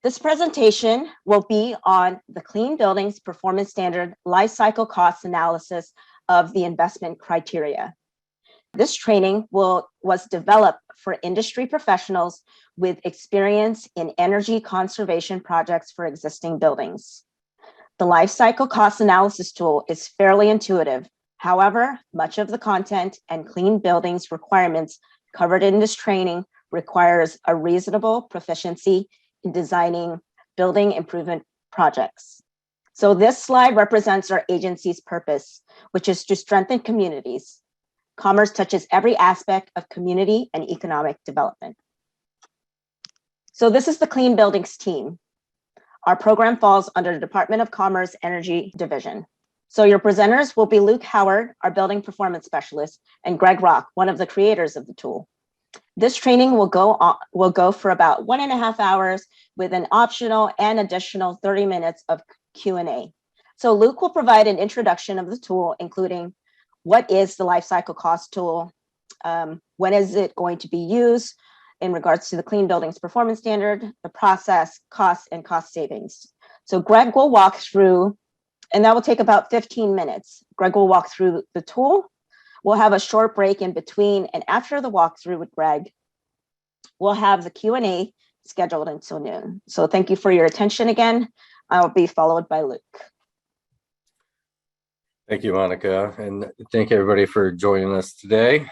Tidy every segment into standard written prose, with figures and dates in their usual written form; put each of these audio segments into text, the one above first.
This presentation will be on the Clean Buildings Performance Standard Lifecycle Cost Analysis of the investment criteria. This training was developed for industry professionals with experience in energy conservation projects for existing buildings. The Lifecycle Cost Analysis tool is fairly intuitive. However, much of the content and clean buildings requirements covered in this training requires a reasonable proficiency in designing building improvement projects. So this slide represents our agency's purpose, which is to strengthen communities. Commerce touches every aspect of community and economic development. So this is the Clean Buildings team. Our program falls under the Department of Commerce Energy Division. So your presenters will be Luke Howard, our building performance specialist, and Greg Rock, one of the creators of the tool. This training will go for about 1.5 hours with an optional and additional 30 minutes of Q&A. So Luke will provide an introduction of the tool, including what is the lifecycle cost tool, when is it going to be used in regards to the Clean Buildings Performance Standard, the process, costs, and cost savings. So Greg will walk through, and that will take about 15 minutes. Greg will walk through the tool. We'll have a short break in between, and after the walkthrough with Greg, we'll have the Q&A scheduled until noon. So thank you for your attention again. I'll be followed by Luke. Thank you, Monica, and thank everybody for joining us today.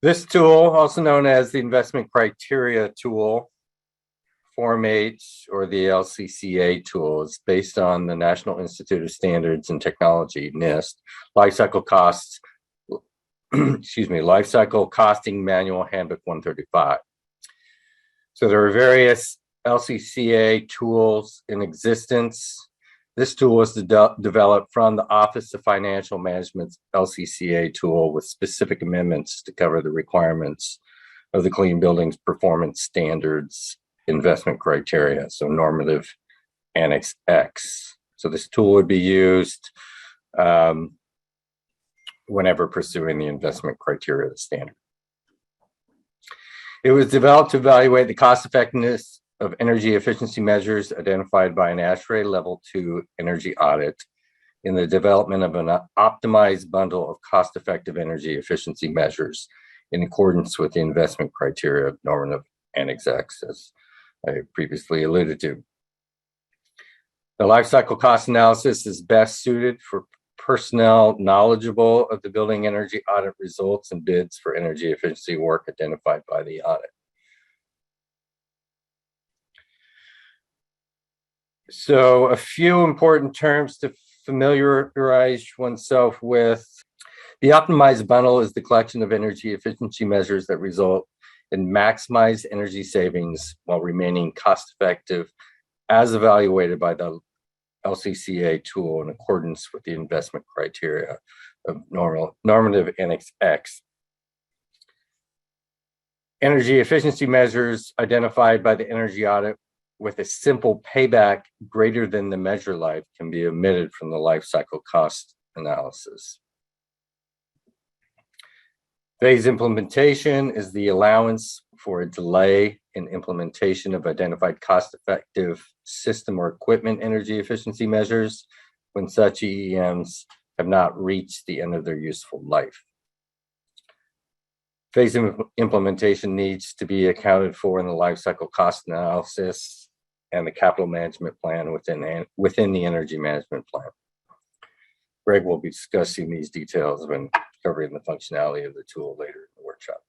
This tool, also known as the Investment Criteria Tool, Form 8, or the LCCA tool, is based on the National Institute of Standards and Technology, NIST, Lifecycle Costs, Lifecycle Costing Manual Handbook 135. So there are various LCCA tools in existence. This tool was developed from the Office of Financial Management's LCCA tool with specific amendments to cover the requirements of the Clean Buildings Performance Standards investment criteria, so normative Annex X. So this tool would be used whenever pursuing the investment criteria of the standard. It was developed to evaluate the cost effectiveness of energy efficiency measures identified by an ASHRAE Level II energy audit in the development of an optimized bundle of cost-effective energy efficiency measures in accordance with the investment criteria of normative Annex X, as I previously alluded to. The lifecycle cost analysis is best suited for personnel knowledgeable of the building energy audit results and bids for energy efficiency work identified by the audit. So a few important terms to familiarize oneself with. The optimized bundle is the collection of energy efficiency measures that result in maximized energy savings while remaining cost-effective as evaluated by the LCCA tool in accordance with the investment criteria of normative Annex X. Energy efficiency measures identified by the energy audit with a simple payback greater than the measure life can be omitted from the life cycle cost analysis. Phase implementation is the allowance for a delay in implementation of identified cost-effective system or equipment energy efficiency measures when such EEMs have not reached the end of their useful life. Phase implementation needs to be accounted for in the life cycle cost analysis and the capital management plan within the energy management plan. Greg will be discussing these details when covering the functionality of the tool later in the workshop.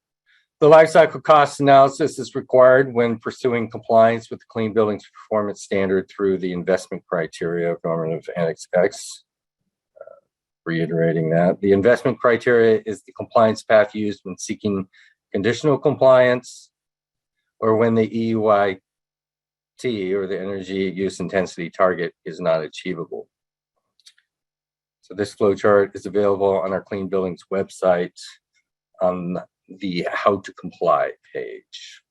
The life cycle cost analysis is required when pursuing compliance with the Clean Buildings Performance Standard through the investment criteria of normative Annex X. Reiterating that, the investment criteria is the compliance path used when seeking conditional compliance or when the EUIT, or the energy use intensity target, is not achievable. So this flowchart is available on our Clean Buildings website on the How to Comply page.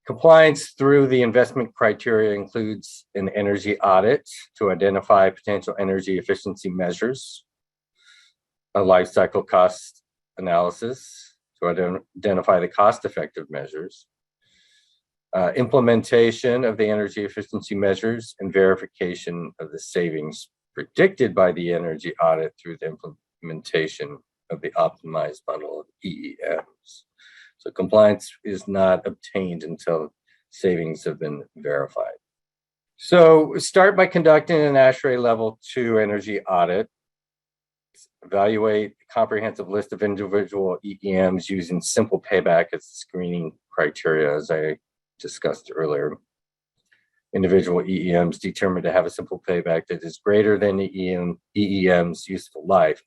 Compliance through the investment criteria includes an energy audit to identify potential energy efficiency measures, a life cycle cost analysis to identify the cost-effective measures, implementation of the energy efficiency measures, and verification of the savings predicted by the energy audit through the implementation of the optimized bundle of EEMs. So compliance is not obtained until savings have been verified. So start by conducting an ASHRAE Level II energy audit. Evaluate a comprehensive list of individual EEMs using simple payback as the screening criteria, as I discussed earlier. Individual EEMs determined to have a simple payback that is greater than the EEM's useful life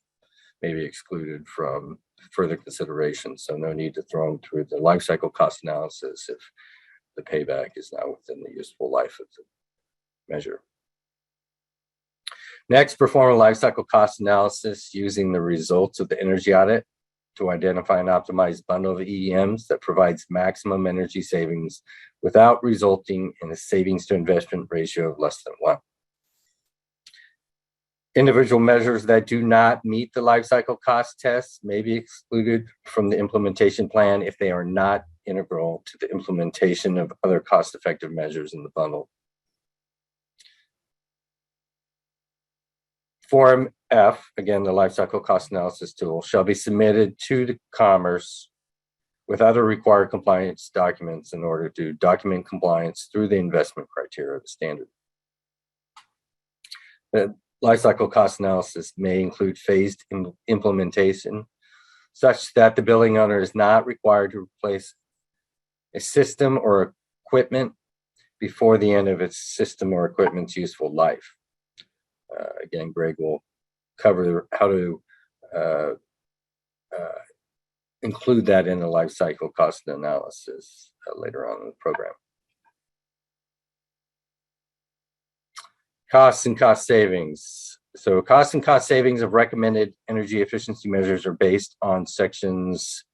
may be excluded from further consideration. So no need to throw them through the life cycle cost analysis if the payback is not within the useful life of the measure. Next, perform a life cycle cost analysis using the results of the energy audit to identify an optimized bundle of EEMs that provides maximum energy savings without resulting in a savings to investment ratio of less than 1. Individual measures that do not meet the life cycle cost test may be excluded from the implementation plan if they are not integral to the implementation of other cost-effective measures in the bundle. Form F, again, the life cycle cost analysis tool, shall be submitted to the Commerce with other required compliance documents in order to document compliance through the investment criteria of the standard. The life cycle cost analysis may include phased implementation such that the building owner is not required to replace a system or equipment before the end of its system or equipment's useful life. Again, Greg will cover how to include that in the life cycle cost analysis later on in the program. Costs and cost savings. So costs and cost savings of recommended energy efficiency measures are based on sections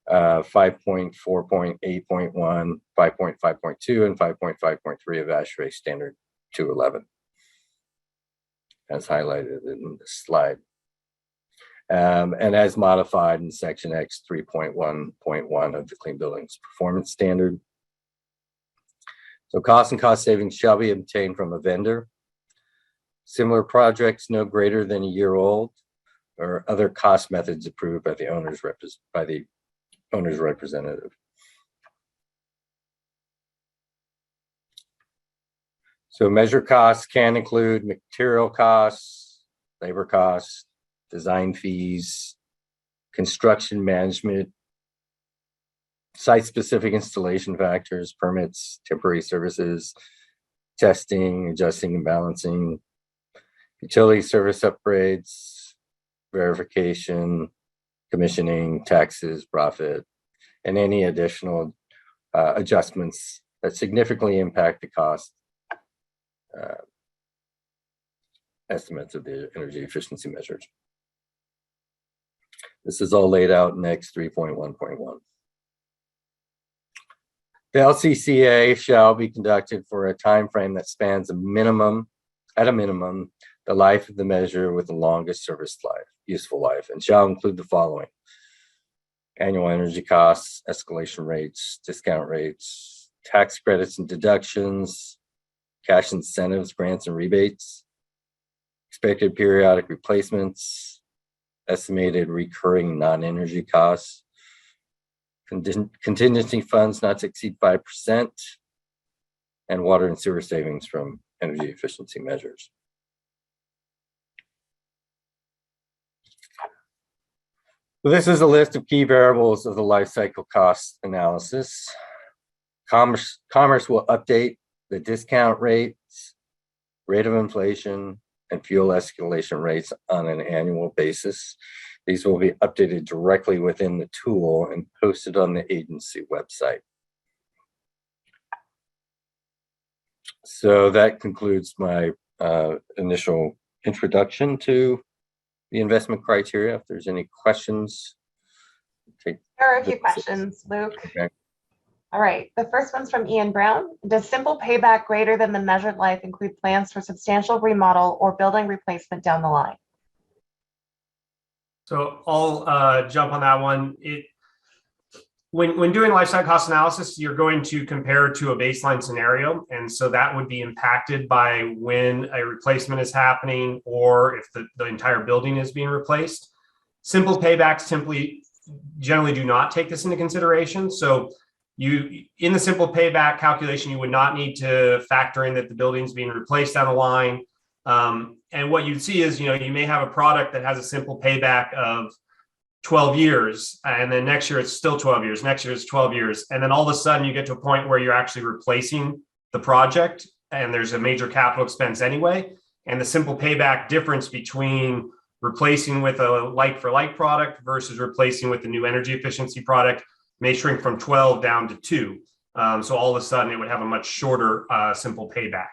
5.4.8.1, 5.5.2, and 5.5.3 of ASHRAE Standard 211. As highlighted in this slide, and as modified in section X 3.1.1 of the Clean Buildings Performance Standard. So costs and cost savings shall be obtained from a vendor. Similar projects no greater than a year old, or other cost methods approved by the owner's representative. So measure costs can include material costs, labor costs, design fees, construction management, site-specific installation factors, permits, temporary services, testing, adjusting and balancing, utility service upgrades, verification, commissioning, taxes, profit, and any additional adjustments that significantly impact the cost estimates of the energy efficiency measures. This is all laid out in X 3.1.1. The LCCA shall be conducted for a time frame that spans at a minimum, the life of the measure with the longest service life, useful life, and shall include the following: annual energy costs, escalation rates, discount rates, tax credits and deductions, cash incentives, grants and rebates, expected periodic replacements, estimated recurring non-energy costs, contingency funds not to exceed 5%, and water and sewer savings from energy efficiency measures. So this is a list of key variables of the life cycle cost analysis. Commerce will update the discount rates, rate of inflation, and fuel escalation rates on an annual basis. These will be updated directly within the tool and posted on the agency website. So that concludes my initial introduction to the investment criteria. If there's any questions. There are a few questions, Luke. Okay. All right, the first one's from Ian Brown. Does simple payback greater than the measured life include plans for substantial remodel or building replacement down the line? So I'll jump on that one. When doing lifecycle cost analysis, you're going to compare to a baseline scenario. And so that would be impacted by when a replacement is happening or if the entire building is being replaced. Simple paybacks generally do not take this into consideration. So in the simple payback calculation, you would not need to factor in that the building's being replaced down the line. And what you'd see is, you may have a product that has a simple payback of 12 years, and then next year it's still 12 years, next year it's 12 years. And then all of a sudden you get to a point where you're actually replacing the project and there's a major capital expense anyway. And the simple payback difference between replacing with a like-for-like product versus replacing with the new energy efficiency product may shrink from 12 down to 2. So all of a sudden it would have a much shorter simple payback.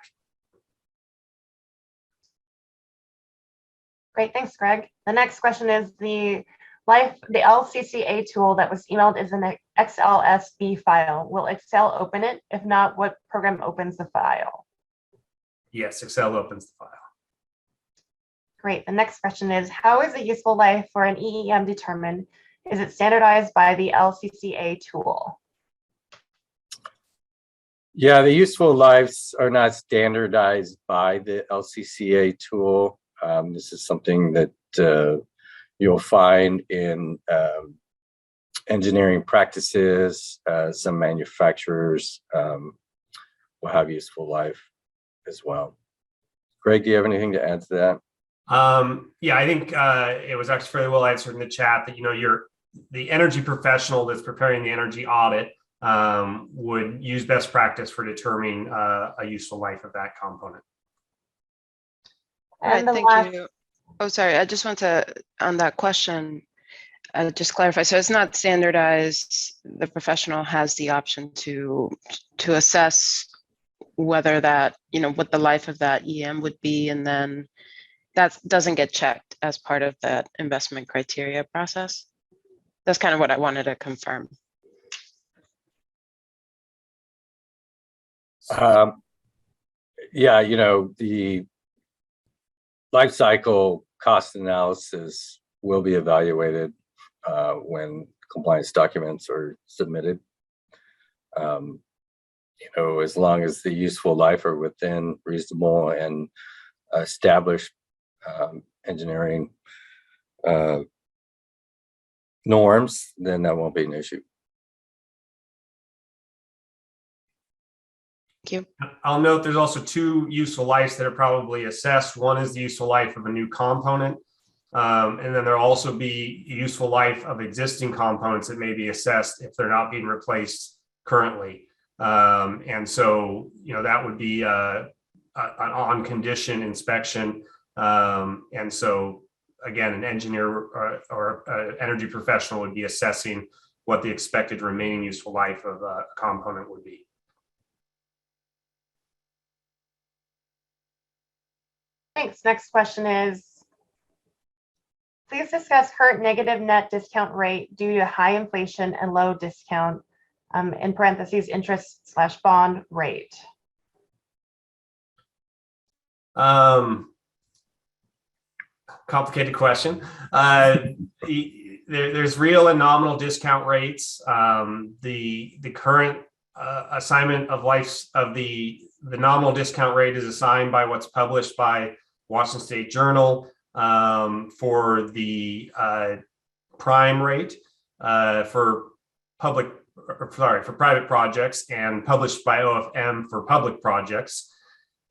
Great, thanks, Greg. The next question is the LCCA tool that was emailed is an XLSB file. Will Excel open it? If not, what program opens the file? Yes, Excel opens the file. Great. The next question is, how is the useful life for an EEM determined? Is it standardized by the LCCA tool? Yeah, the useful lives are not standardized by the LCCA tool. This is something that you'll find in engineering practices. Some manufacturers will have useful life as well. Greg, do you have anything to add to that? Yeah, I think it was actually fairly well answered in the chat that, the energy professional that's preparing the energy audit would use best practice for determining a useful life of that component. All right, thank you. Oh, sorry, I just want to, on that question, just clarify. So it's not standardized. The professional has the option to assess whether that, what the life of that EM would be, and then that doesn't get checked as part of that investment criteria process. That's kind of what I wanted to confirm. Yeah, the life cycle cost analysis will be evaluated when compliance documents are submitted. As long as the useful life are within reasonable and established engineering norms, then that won't be an issue. Thank you. I'll note there's also 2 useful lives that are probably assessed. One is the useful life of a new component. And then there'll also be useful life of existing components that may be assessed if they're not being replaced currently. And so, that would be an on-condition inspection. And so, again, an engineer or an energy professional would be assessing what the expected remaining useful life of a component would be. Thanks. Next question is, please discuss current negative net discount rate due to high inflation and low discount, in parentheses, interest/bond rate. Complicated question. There's real and nominal discount rates. The current assignment of life of the nominal discount rate is assigned by what's published by Washington State Journal for the prime rate for private projects, and published by OFM for public projects.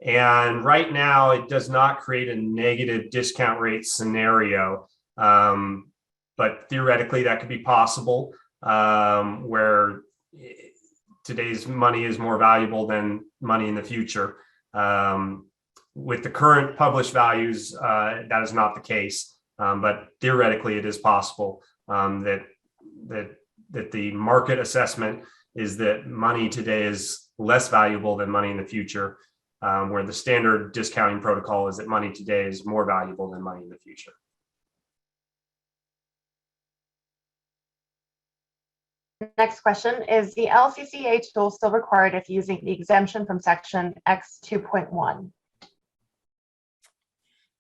And right now, it does not create a negative discount rate scenario, but theoretically that could be possible, where today's money is more valuable than money in the future. With the current published values, that is not the case, but theoretically it is possible that the market assessment is that money today is less valuable than money in the future, where the standard discounting protocol is that money today is more valuable than money in the future. Next question, is the LCCA tool still required if using the exemption from section X 2.1?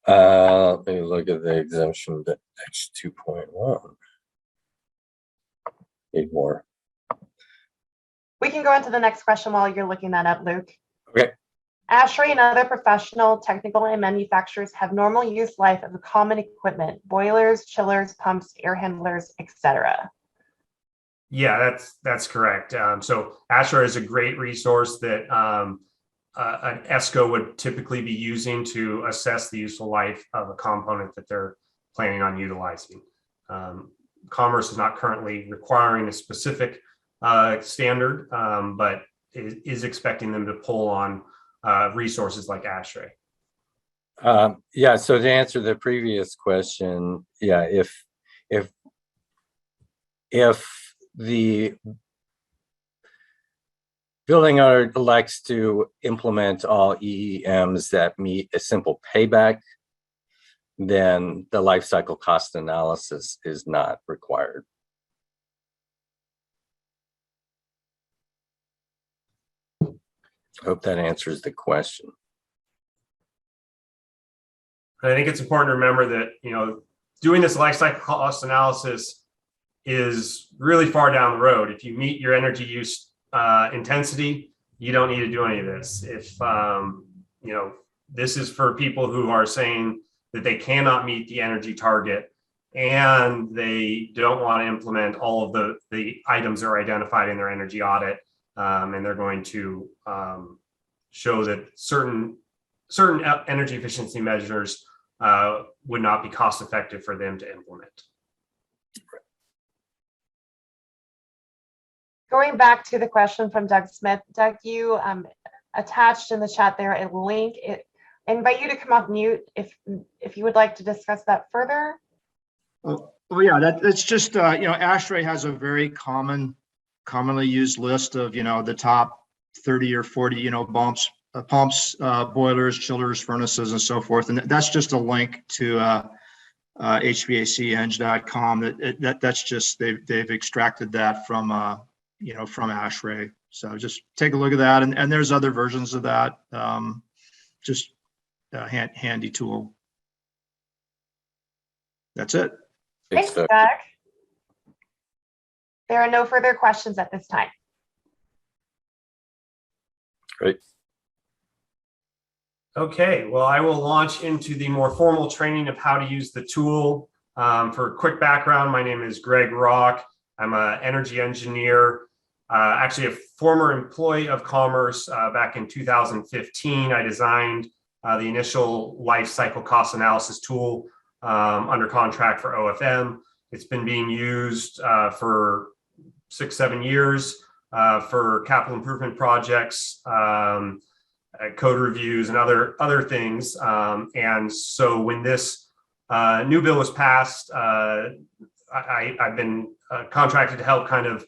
Let me look at the exemption to X 2.1. Need more We can go into the next question while you're looking that up, Luke. Okay. ASHRAE and other professional, technical, and manufacturers have normal use life of common equipment, boilers, chillers, pumps, air handlers, etc. Yeah, that's correct. So ASHRAE is a great resource that an ESCO would typically be using to assess the useful life of a component that they're planning on utilizing. Commerce is not currently requiring a specific standard, but is expecting them to pull on resources like ASHRAE. Yeah, so to answer the previous question, yeah, if the building owner elects to implement all EEMs that meet a simple payback, then the life cycle cost analysis is not required. I hope that answers the question. I think it's important to remember that, you know, doing this life cycle cost analysis is really far down the road. If you meet your energy use intensity, you don't need to do any of this. If, you know, this is for people who are saying that they cannot meet the energy target and they don't want to implement all of the items that are identified in their energy audit, and they're going to show that certain energy efficiency measures would not be cost effective for them to implement. Going back to the question from Doug Smith, Doug, you attached in the chat there a link. I invite you to come off mute if you would like to discuss that further. Oh yeah, that's just you know, ASHRAE has a very commonly used list of, you know, the top 30 or 40, you know, pumps, boilers, chillers, furnaces, and so forth. And that's just a link to HVACeng.com. That's just they've extracted that from you know, from ASHRAE. So just take a look at that, and there's other versions of that. Just a handy tool. That's it. Thanks, Doug. There are no further questions at this time. Great. Okay, well, I will launch into the more formal training of how to use the tool. For a quick background, my name is Greg Rock. I'm an energy engineer, actually a former employee of Commerce. Back in 2015, I designed the initial life cycle cost analysis tool under contract for OFM. It's been being used for 6-7 years for capital improvement projects, code reviews, and other things. And so when this new bill was passed, I've been contracted to help kind of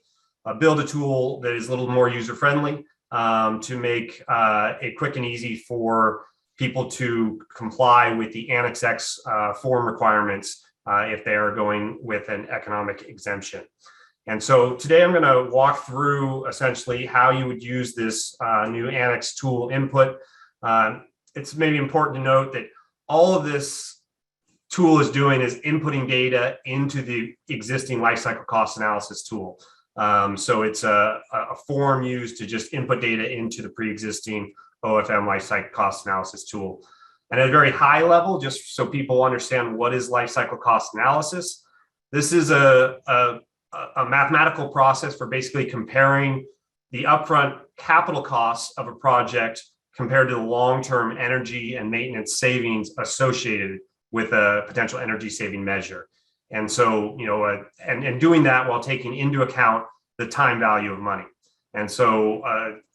build a tool that is a little more user-friendly to make it quick and easy for people to comply with the Annex X form requirements if they are going with an economic exemption. And so today I'm going to walk through essentially how you would use this new Annex tool input. It's maybe important to note that all of this tool is doing is inputting data into the existing lifecycle cost analysis tool. So it's a form used to just input data into the pre-existing OFM lifecycle cost analysis tool. And at a very high level, just so people understand what is lifecycle cost analysis, this is a mathematical process for basically comparing the upfront capital costs of a project compared to the long-term energy and maintenance savings associated with a potential energy saving measure. And so, you know, and doing that while taking into account the time value of money. And so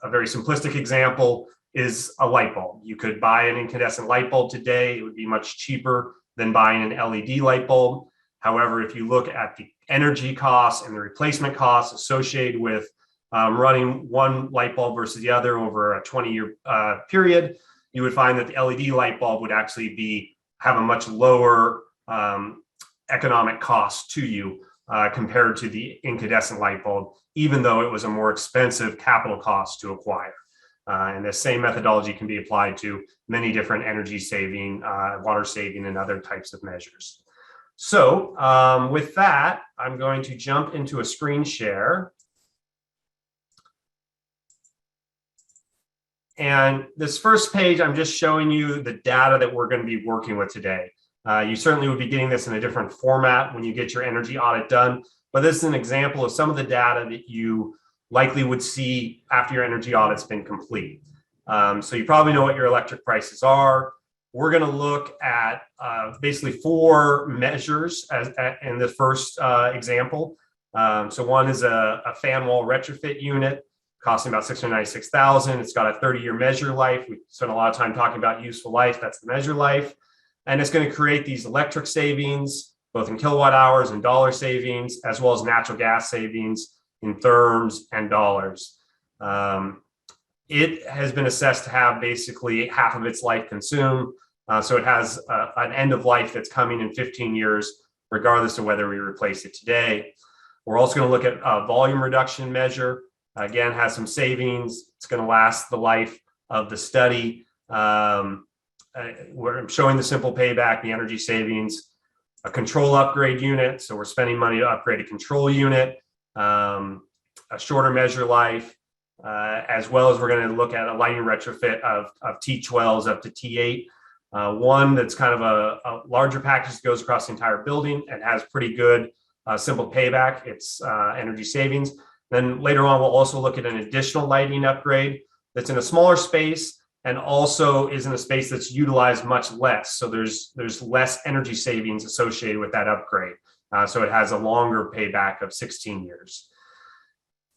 a very simplistic example is a light bulb. You could buy an incandescent light bulb today. It would be much cheaper than buying an LED light bulb. However, if you look at the energy costs and the replacement costs associated with running one light bulb versus the other over a 20-year period, you would find that the LED light bulb would actually have a much lower economic cost to you compared to the incandescent light bulb, even though it was a more expensive capital cost to acquire. And the same methodology can be applied to many different energy saving, water saving, and other types of measures. So with that, I'm going to jump into a screen share. And this first page, I'm just showing you the data that we're going to be working with today. You certainly would be getting this in a different format when you get your energy audit done, but this is an example of some of the data that you likely would see after your energy audit's been complete. So you probably know what your electric prices are. We're going to look at basically 4 measures in the first example. So one is a fan wall retrofit unit costing about $696,000. It's got a 30-year measure life. We spent a lot of time talking about useful life. That's the measure life. And it's going to create these electric savings, both in kilowatt hours and dollar savings, as well as natural gas savings in therms and dollars. It has been assessed to have basically half of its life consumed. So it has an end of life that's coming in 15 years, regardless of whether we replace it today. We're also going to look at a volume reduction measure. Again, has some savings. It's going to last the life of the study. We're showing the simple payback, the energy savings, a control upgrade unit. So we're spending money to upgrade a control unit, a shorter measure life, as well as we're going to look at a lighting retrofit of T12s up to T8. One that's kind of a larger package that goes across the entire building and has pretty good simple payback. It's energy savings. Then later on, we'll also look at an additional lighting upgrade that's in a smaller space and also is in a space that's utilized much less. So there's less energy savings associated with that upgrade. So it has a longer payback of 16 years.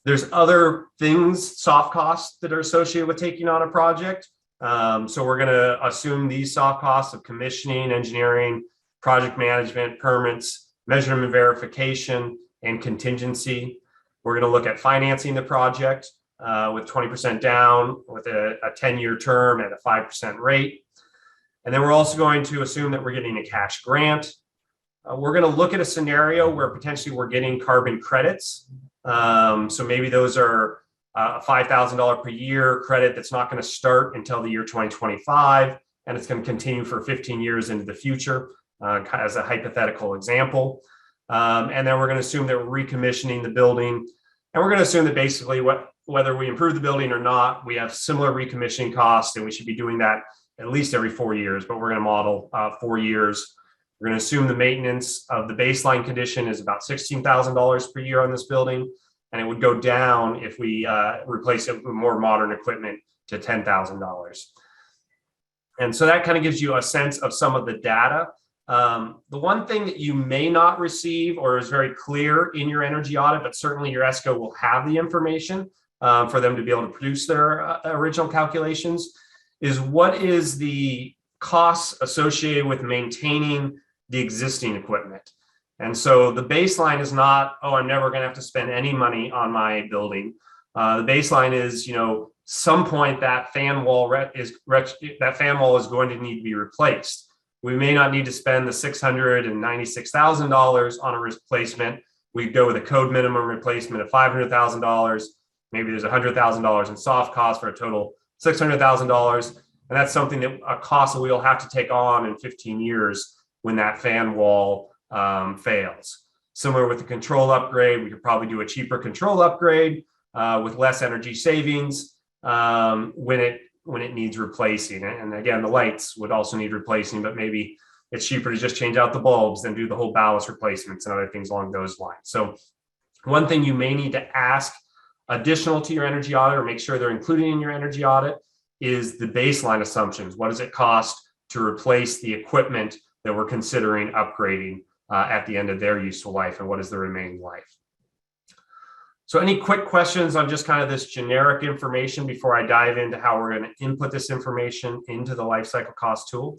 There's other things, soft costs that are associated with taking on a project. So we're going to assume these soft costs of commissioning, engineering, project management, permits, measurement verification, and contingency. We're going to look at financing the project with 20% down with a 10-year term at a 5% rate. And then we're also going to assume that we're getting a cash grant. We're going to look at a scenario where potentially we're getting carbon credits. So maybe those are a $5,000 per year credit that's not going to start until the year 2025, and it's going to continue for 15 years into the future, as a hypothetical example. And then we're going to assume that we're recommissioning the building, and we're going to assume that basically whether we improve the building or not, we have similar recommissioning costs, and we should be doing that at least every 4 years, but we're going to model 4 years. We're going to assume the maintenance of the baseline condition is about $16,000 per year on this building, and it would go down if we replace it with more modern equipment to $10,000. And so that kind of gives you a sense of some of the data. The one thing that you may not receive or is very clear in your energy audit, but certainly your ESCO will have the information for them to be able to produce their original calculations, is what is the costs associated with maintaining the existing equipment. And so the baseline is not, oh, I'm never going to have to spend any money on my building. The baseline is, some point that fan wall is going to need to be replaced. We may not need to spend the $696,000 on a replacement. We go with a code minimum replacement of $500,000. Maybe there's $100,000 in soft costs for a total $600,000. And that's something that a cost that we'll have to take on in 15 years when that fan wall fails. Similar with the control upgrade, we could probably do a cheaper control upgrade with less energy savings when it needs replacing. And again, the lights would also need replacing, but maybe it's cheaper to just change out the bulbs than do the whole ballast replacements and other things along those lines. So one thing you may need to ask additional to your energy audit or make sure they're included in your energy audit is the baseline assumptions. What does it cost to replace the equipment that we're considering upgrading at the end of their useful life, and what is the remaining life? So any quick questions on just kind of this generic information before I dive into how we're going to input this information into the life cycle cost tool?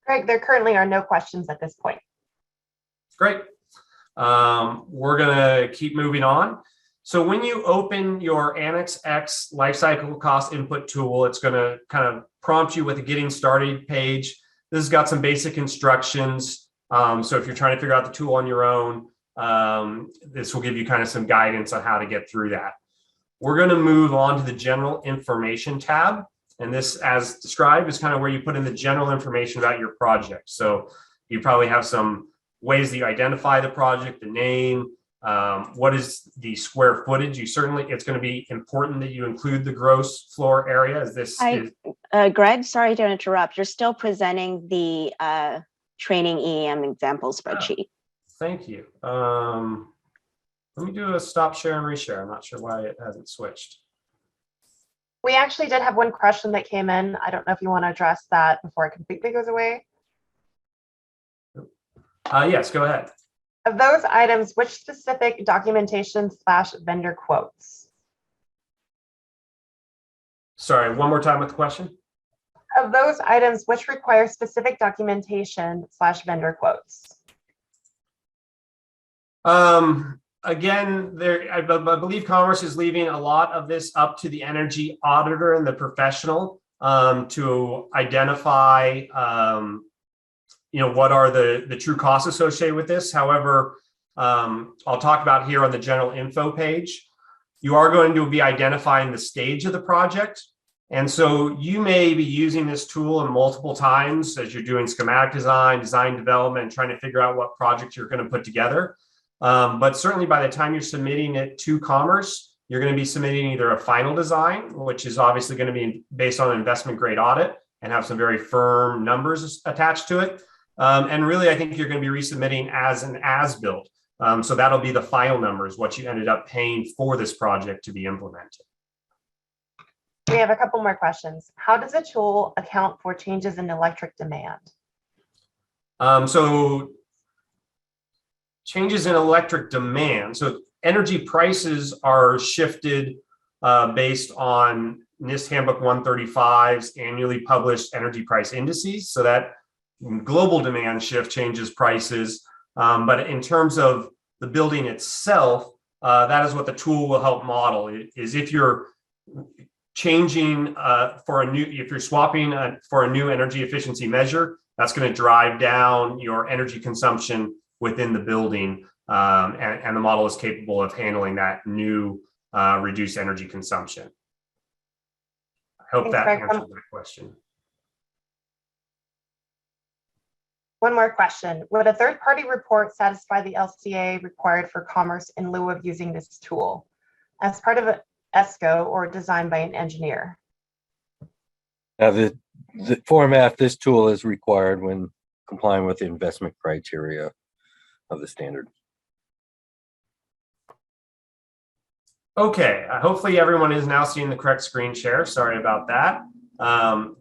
Greg, there currently are no questions at this point. Great. We're going to keep moving on. So when you open your Annex X life cycle cost input tool, it's going to kind of prompt you with a getting started page. This has got some basic instructions. So if you're trying to figure out the tool on your own, this will give you kind of some guidance on how to get through that. We're going to move on to the general information tab. And this, as described, is kind of where you put in the general information about your project. So you probably have some ways that you identify the project, the name, What is the square footage? It's going to be important that you include the gross floor area, as this is. Greg, sorry to interrupt. You're still presenting the training EEM example spreadsheet. Thank you. Let me do a stop share and reshare. I'm not sure why it hasn't switched. We actually did have one question that came in. I don't know if you want to address that before it completely goes away. Yes, go ahead. Of those items, which specific documentation / vendor quotes? Sorry, one more time with the question. Of those items, which require specific documentation / vendor quotes? Again, I believe Commerce is leaving a lot of this up to the energy auditor and the professional to identify, what are the true costs associated with this. However, I'll talk about here on the general info page. You are going to be identifying the stage of the project. And so you may be using this tool in multiple times as you're doing schematic design development, and trying to figure out what project you're going to put together. But certainly by the time you're submitting it to Commerce, you're going to be submitting either a final design, which is obviously going to be based on an investment grade audit and have some very firm numbers attached to it. And really, I think you're going to be resubmitting as an as-built. So that'll be the final numbers, what you ended up paying for this project to be implemented. We have a couple more questions. How does the tool account for changes in electric demand? So changes in electric demand. So energy prices are shifted based on NIST Handbook 135's annually published energy price indices. So that global demand shift changes prices. But in terms of the building itself, that is what the tool will help model. Is if you're changing if you're swapping for a new energy efficiency measure, that's going to drive down your energy consumption within the building, and the model is capable of handling that new reduced energy consumption. I hope Thanks, that Greg. answers that question. One more question. Would a third-party report satisfy the LCA required for Commerce in lieu of using this tool as part of an ESCO or designed by an engineer? Now, the format this tool is required when complying with the investment criteria of the standard. Okay, hopefully everyone is now seeing the correct screen share. Sorry about that.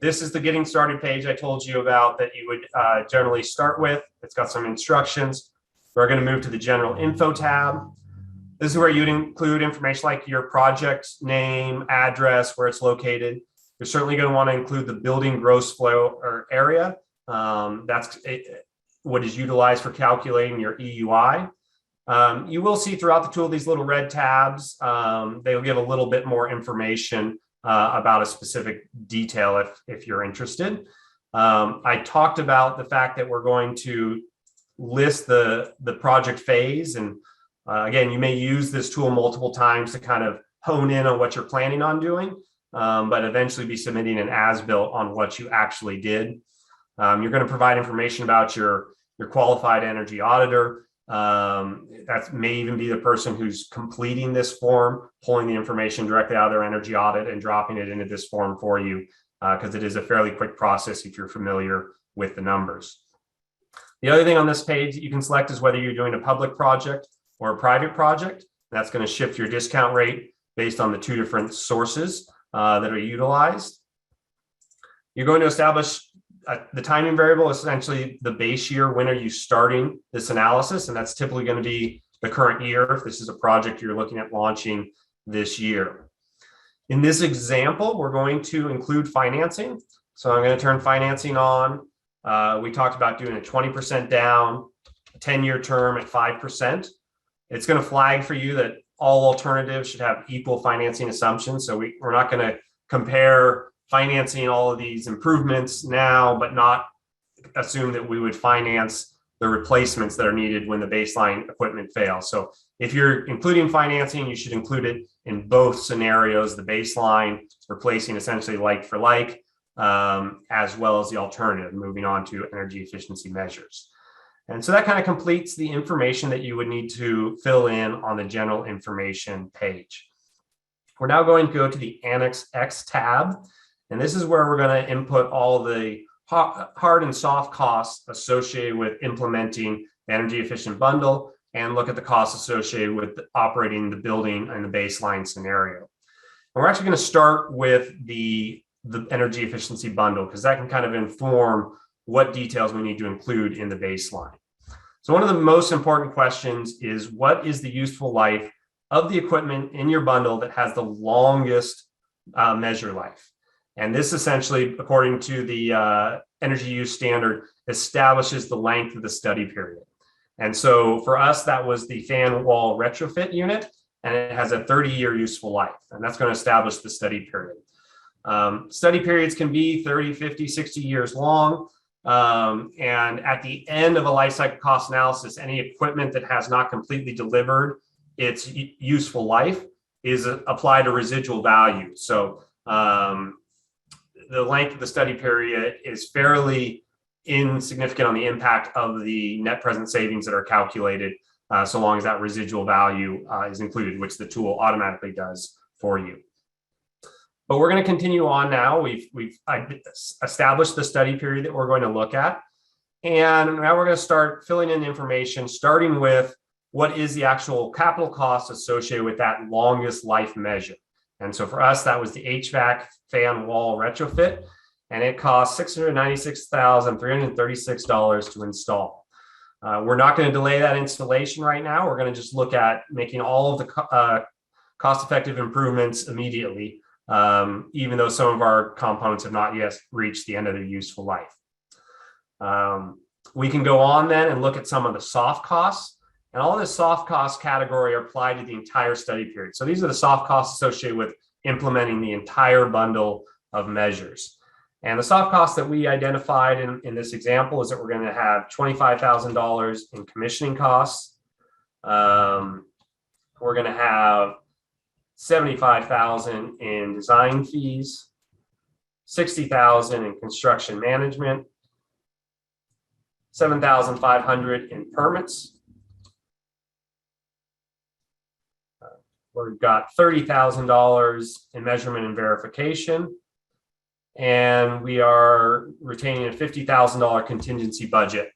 This is the getting started page I told you about that you would generally start with. It's got some instructions. We're going to move to the general info tab. This is where you'd include information like your project name, address, where it's located. You're certainly going to want to include the building gross flow or area. That's what is utilized for calculating your EUI. You will see throughout the tool these little red tabs. They'll give a little bit more information about a specific detail if you're interested. I talked about the fact that we're going to list the project phase, and again, you may use this tool multiple times to kind of hone in on what you're planning on doing, but eventually be submitting an as-built on what you actually did. You're going to provide information about your qualified energy auditor. That may even be the person who's completing this form, pulling the information directly out of their energy audit and dropping it into this form for you, because it is a fairly quick process if you're familiar with the numbers. The other thing on this page that you can select is whether you're doing a public project or a private project. That's going to shift your discount rate based on the two different sources that are utilized. You're going to establish the timing variable, essentially the base year. When are you starting this analysis? And that's typically going to be the current year if this is a project you're looking at launching this year. In this example, we're going to include financing. So I'm going to turn financing on. We talked about doing a 20% down, 10-year term at 5%. It's going to flag for you that all alternatives should have equal financing assumptions. So we're not going to compare financing all of these improvements now, but not assume that we would finance the replacements that are needed when the baseline equipment fails. So if you're including financing, you should include it in both scenarios, the baseline replacing essentially like for like, as well as the alternative, moving on to energy efficiency measures. And so that kind of completes the information that you would need to fill in on the general information page. We're now going to go to the Annex X tab, and this is where we're going to input all the hard and soft costs associated with implementing the energy efficient bundle and look at the costs associated with operating the building in the baseline scenario. And we're actually going to start with the energy efficiency bundle because that can kind of inform what details we need to include in the baseline. So one of the most important questions is, what is the useful life of the equipment in your bundle that has the longest measure life? And this essentially, according to the energy use standard, establishes the length of the study period. And so for us, that was the fan wall retrofit unit, and it has a 30-year useful life, and that's going to establish the study period. Study periods can be 30, 50, 60 years long. And at the end of a life cycle cost analysis, any equipment that has not completely delivered its useful life is applied a residual value. So the length of the study period is fairly insignificant on the impact of the net present savings that are calculated, so long as that residual value is included, which the tool automatically does for you. But we're going to continue on now. We've established the study period that we're going to look at. And now we're going to start filling in information, starting with what is the actual capital cost associated with that longest life measure. And so for us, that was the HVAC fan wall retrofit, and it cost $696,336 to install. We're not going to delay that installation right now. We're going to just look at making all of the cost-effective improvements immediately, even though some of our components have not yet reached the end of their useful life. We can go on then and look at some of the soft costs, and all of the soft cost category are applied to the entire study period. So these are the soft costs associated with implementing the entire bundle of measures. And the soft costs that we identified in this example is that we're going to have $25,000 in commissioning costs. We're going to have $75,000 in design fees, $60,000 in construction management, $7,500 in permits. We've got $30,000 in measurement and verification, and we are retaining a $50,000 contingency budget,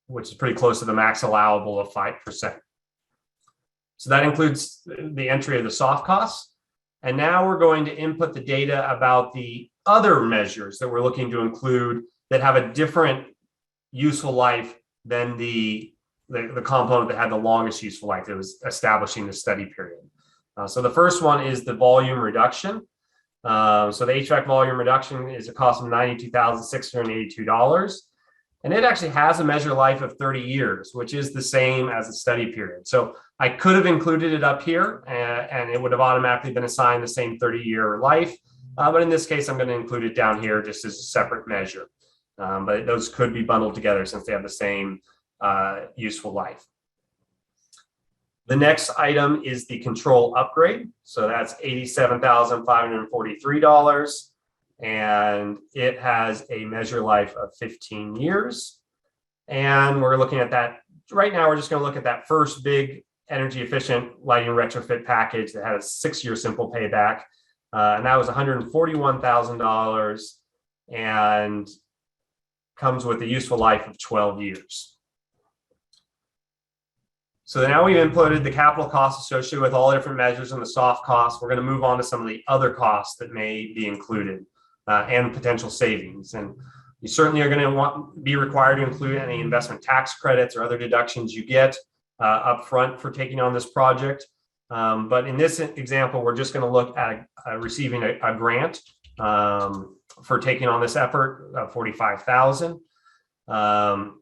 which is pretty close to the max allowable of 5%. So that includes the entry of the soft costs. And now we're going to input the data about the other measures that we're looking to include that have a different useful life than the component that had the longest useful life that was establishing the study period. So the first one is the volume reduction. So the HVAC volume reduction is a cost of $92,682. And it actually has a measure life of 30 years, which is the same as the study period. So I could have included it up here and it would have automatically been assigned the same 30-year life. But in this case, I'm going to include it down here just as a separate measure. But those could be bundled together since they have the same useful life. The next item is the control upgrade. So that's $87,543. And it has a measure life of 15 years. And we're looking at that right now. We're just going to look at that first big energy efficient lighting retrofit package that had a 6-year simple payback. And that was $141,000 and comes with a useful life of 12 years. So now we've inputted the capital costs associated with all the different measures and the soft costs. We're going to move on to some of the other costs that may be included and potential savings. And you certainly are going to be required to include any investment tax credits or other deductions you get up front for taking on this project. But in this example, we're just going to look at receiving a grant for taking on this effort of $45,000.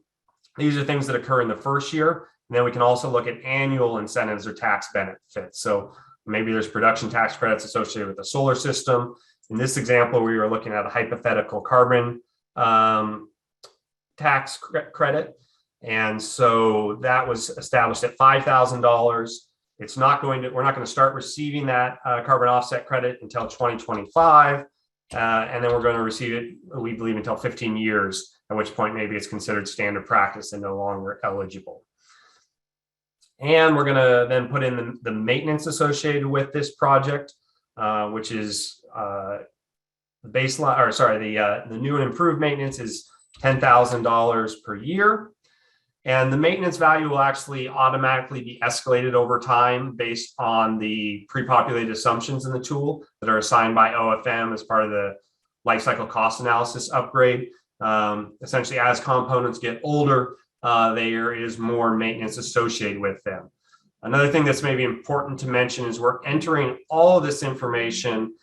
These are things that occur in the first year. And then we can also look at annual incentives or tax benefits. So maybe there's production tax credits associated with the solar system. In this example, we were looking at a hypothetical carbon tax credit. And so that was established at $5,000. It's not going to, we're not going to start receiving that carbon offset credit until 2025. And then we're going to receive it, we believe, until 15 years at which point maybe it's considered standard practice and no longer eligible. And we're going to then put in the maintenance associated with this project, which is the baseline, or sorry, the new and improved maintenance is $10,000 per year. And the maintenance value will actually automatically be escalated over time based on the pre-populated assumptions in the tool that are assigned by OFM as part of the life cycle cost analysis upgrade. Essentially, as components get older, there is more maintenance associated with them. Another thing that's maybe important to mention is we're entering all of this information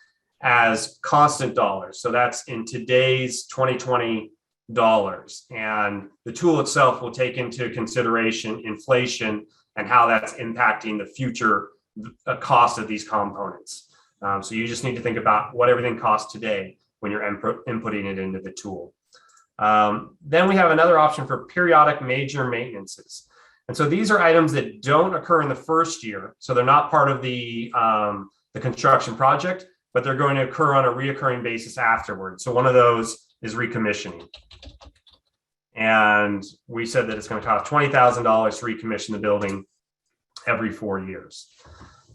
as constant dollars. So that's in today's 2020 dollars. And the tool itself will take into consideration inflation and how that's impacting the future cost of these components. So you just need to think about what everything costs today when you're inputting it into the tool. Then we have another option for periodic major maintenances. And so these are items that don't occur in the first year. So they're not part of the construction project, but they're going to occur on a reoccurring basis afterwards. So one of those is recommissioning. And we said that it's going to cost $20,000 to recommission the building every 4 years.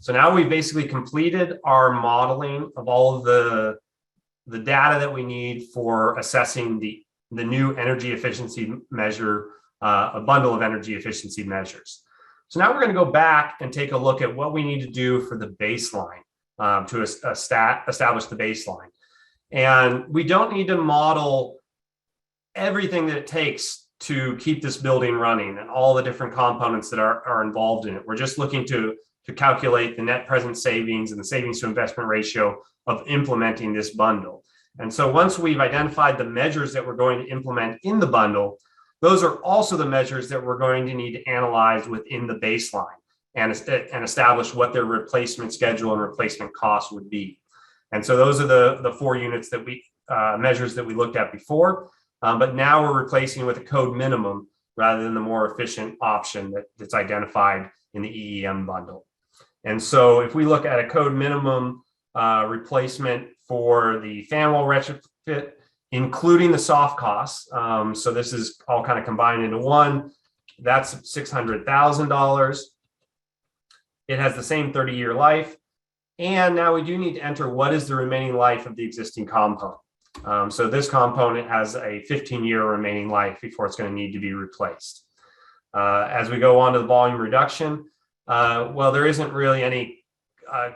So now we've basically completed our modeling of all of the data that we need for assessing the new energy efficiency measure, a bundle of energy efficiency measures. So now we're going to go back and take a look at what we need to do for the baseline, to establish the baseline. And we don't need to model everything that it takes to keep this building running and all the different components that are involved in it. We're just looking to calculate the net present savings and the savings to investment ratio of implementing this bundle. And so once we've identified the measures that we're going to implement in the bundle, those are also the measures that we're going to need to analyze within the baseline and establish what their replacement schedule and replacement cost would be. And so those are the 4 units that measures that we looked at before, but now we're replacing with a code minimum rather than the more efficient option that's identified in the EEM bundle. And so if we look at a code minimum replacement for the fan wall retrofit, including the soft costs, so this is all kind of combined into one, that's $600,000. It has the same 30-year life. And now we do need to enter what is the remaining life of the existing component. So this component has a 15-year remaining life before it's going to need to be replaced. As we go on to the volume reduction, well, there isn't really any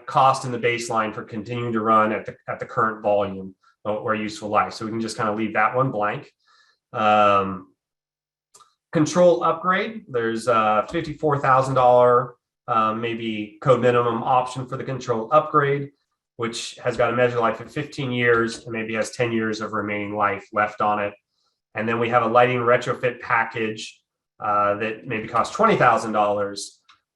cost in the baseline for continuing to run at the current volume or useful life. So we can just kind of leave that one blank. Control upgrade, there's a $54,000 maybe code minimum option for the control upgrade, which has got a measure life of 15 years and maybe has 10 years of remaining life left on it. And then we have a lighting retrofit package that maybe costs $20,000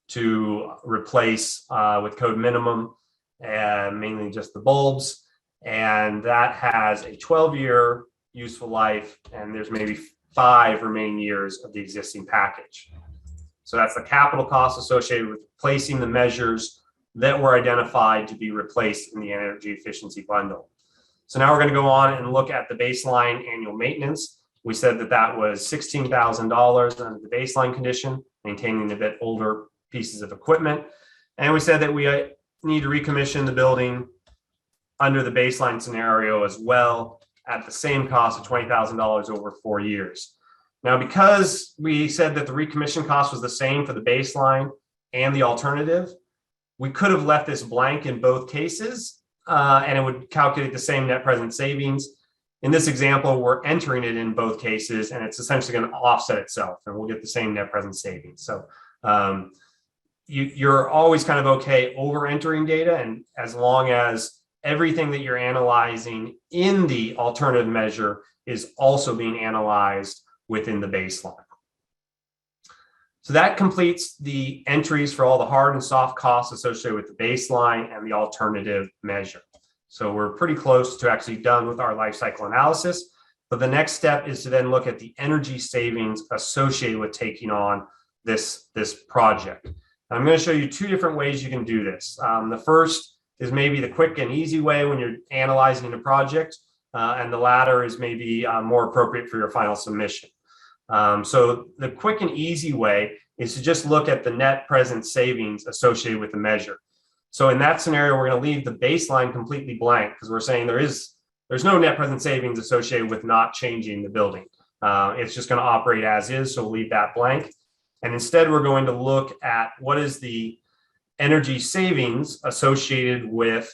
to replace with code minimum, and mainly just the bulbs. And that has a 12-year useful life, and there's maybe 5 remaining years of the existing package. So that's the capital costs associated with replacing the measures that were identified to be replaced in the energy efficiency bundle. So now we're going to go on and look at the baseline annual maintenance. We said that that was $16,000 under the baseline condition, maintaining a bit older pieces of equipment. And we said that we need to recommission the building under the baseline scenario as well at the same cost of $20,000 over 4 years. Now, because we said that the recommission cost was the same for the baseline and the alternative, we could have left this blank in both cases, and it would calculate the same net present savings. In this example, we're entering it in both cases, and it's essentially going to offset itself, and we'll get the same net present savings. So you're always kind of okay over entering data, and as long as everything that you're analyzing in the alternative measure is also being analyzed within the baseline. So that completes the entries for all the hard and soft costs associated with the baseline and the alternative measure. So we're pretty close to actually done with our life cycle analysis. But the next step is to then look at the energy savings associated with taking on this project. And I'm going to show you 2 different ways you can do this. The first is maybe the quick and easy way when you're analyzing a project. and the latter is maybe more appropriate for your final submission. So the quick and easy way is to just look at the net present savings associated with the measure. So in that scenario, we're going to leave the baseline completely blank because we're saying there's no net present savings associated with not changing the building. It's just going to operate as is, so we'll leave that blank. And instead, we're going to look at what is the energy savings associated with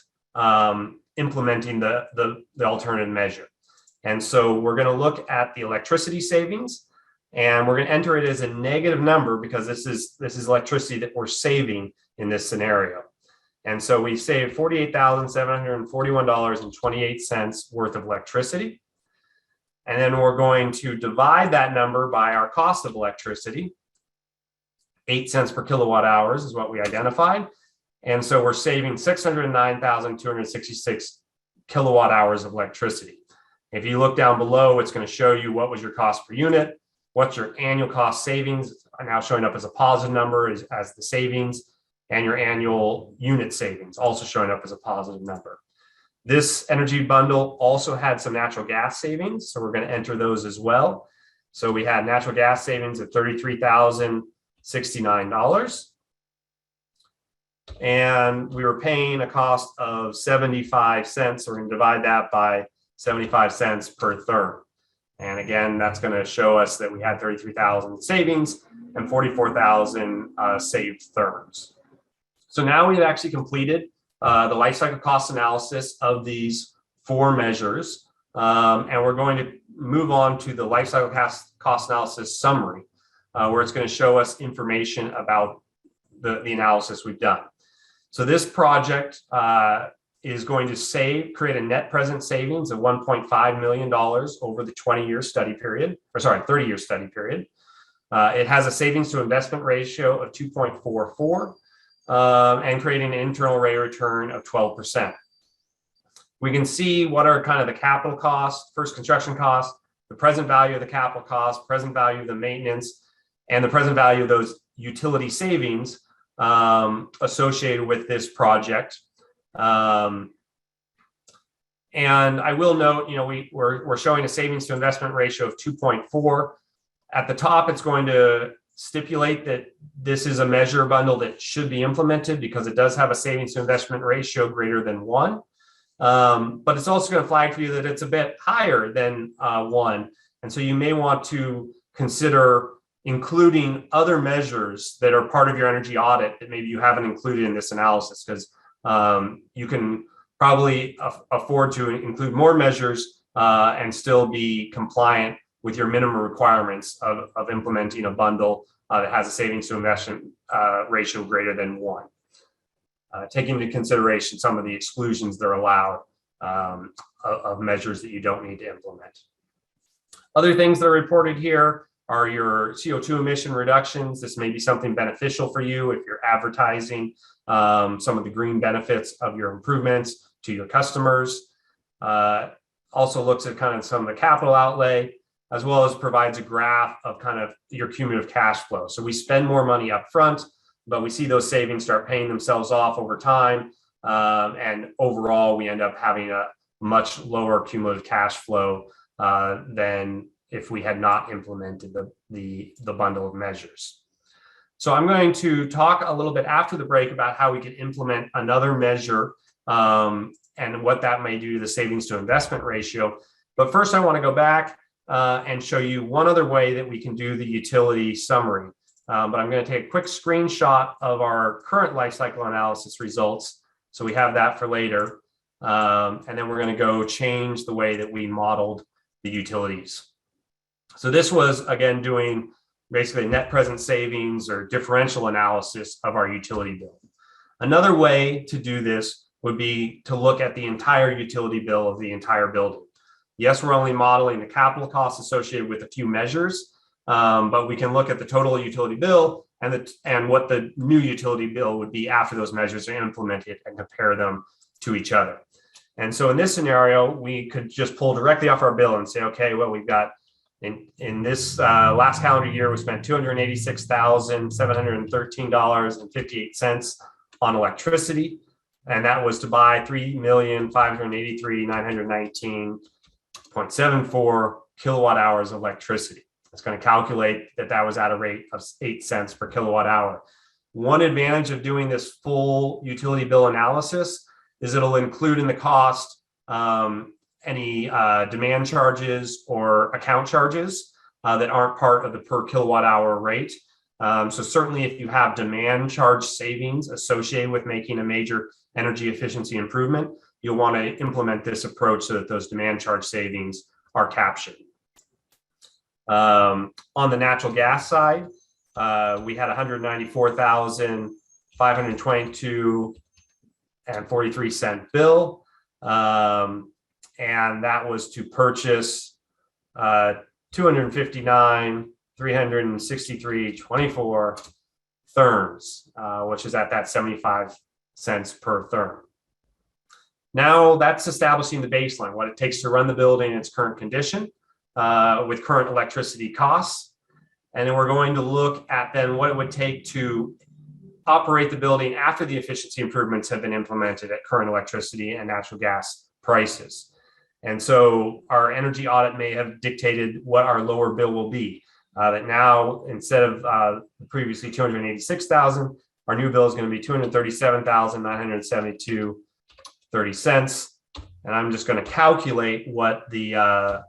implementing the alternative measure. And so we're going to look at the electricity savings, and we're going to enter it as a negative number because this is electricity that we're saving in this scenario. And so we saved $48,741.28 worth of electricity. And then we're going to divide that number by our cost of electricity. 8 cents per kilowatt hours is what we identified. And so we're saving 609,266 kilowatt hours of electricity. If you look down below, it's going to show you what was your cost per unit, what's your annual cost savings, now showing up as a positive number as the savings, and your annual unit savings also showing up as a positive number. This energy bundle also had some natural gas savings, so we're going to enter those as well. So we had natural gas savings of $33,069. And we were paying a cost of 75 cents. So we're going to divide that by 75 cents per therm. And again, that's going to show us that we had 33,000 savings and 44,000 saved therms. So now we've actually completed the life cycle cost analysis of these 4 measures. And we're going to move on to the life cycle cost analysis summary, where it's going to show us information about the analysis we've done. So this project is going to create a net present savings of $1.5 million over the 20-year study period, or sorry, 30-year study period. It has a savings to investment ratio of 2.44 and creating an internal rate of return of 12%. We can see what are kind of the capital costs, first construction costs, the present value of the capital cost, present value of the maintenance, and the present value of those utility savings associated with this project. And I will note, we're showing a savings to investment ratio of 2.4. At the top, it's going to stipulate that this is a measure bundle that should be implemented because it does have a savings to investment ratio greater than 1. But it's also going to flag for you that it's a bit higher than 1. And so you may want to consider including other measures that are part of your energy audit that maybe you haven't included in this analysis, because you can probably afford to include more measures and still be compliant with your minimum requirements of implementing a bundle that has a savings to investment ratio greater than 1. Taking into consideration some of the exclusions that are allowed of measures that you don't need to implement. Other things that are reported here are your CO2 emission reductions. This may be something beneficial for you if you're advertising some of the green benefits of your improvements to your customers. Also looks at kind of some of the capital outlay, as well as provides a graph of kind of your cumulative cash flow. So we spend more money up front, but we see those savings start paying themselves off over time. And overall, we end up having a much lower cumulative cash flow than if we had not implemented the bundle of measures. So I'm going to talk a little bit after the break about how we can implement another measure and what that may do to the savings to investment ratio. But first, I want to go back and show you one other way that we can do the utility summary. But I'm going to take a quick screenshot of our current life cycle analysis results. So we have that for later. And then we're going to go change the way that we modeled the utilities. So this was, again, doing basically net present savings or differential analysis of our utility bill. Another way to do this would be to look at the entire utility bill of the entire building. Yes, we're only modeling the capital costs associated with a few measures, but we can look at the total utility bill and what the new utility bill would be after those measures are implemented and compare them to each other. And so in this scenario, we could just pull directly off our bill and say, okay, well, we've got in this last calendar year, we spent $286,713.58 on electricity. And that was to buy 3,583,919 0.74 kilowatt hours of electricity. It's going to calculate that that was at a rate of 8 cents per kilowatt hour. One advantage of doing this full utility bill analysis is it'll include in the cost any demand charges or account charges that aren't part of the per kilowatt hour rate. So certainly if you have demand charge savings associated with making a major energy efficiency improvement, you'll want to implement this approach so that those demand charge savings are captured. On the natural gas side, we had 194,522.43 bill, and that was to purchase 259,363.24 therms, which is at that 75 cents per therm. Now that's establishing the baseline, what it takes to run the building in its current condition with current electricity costs. And then we're going to look at then what it would take to operate the building after the efficiency improvements have been implemented at current electricity and natural gas prices. And so our energy audit may have dictated what our lower bill will be. That now, instead of previously 286,000, our new bill is going to be 237,972.30 cents. And I'm just going to calculate what the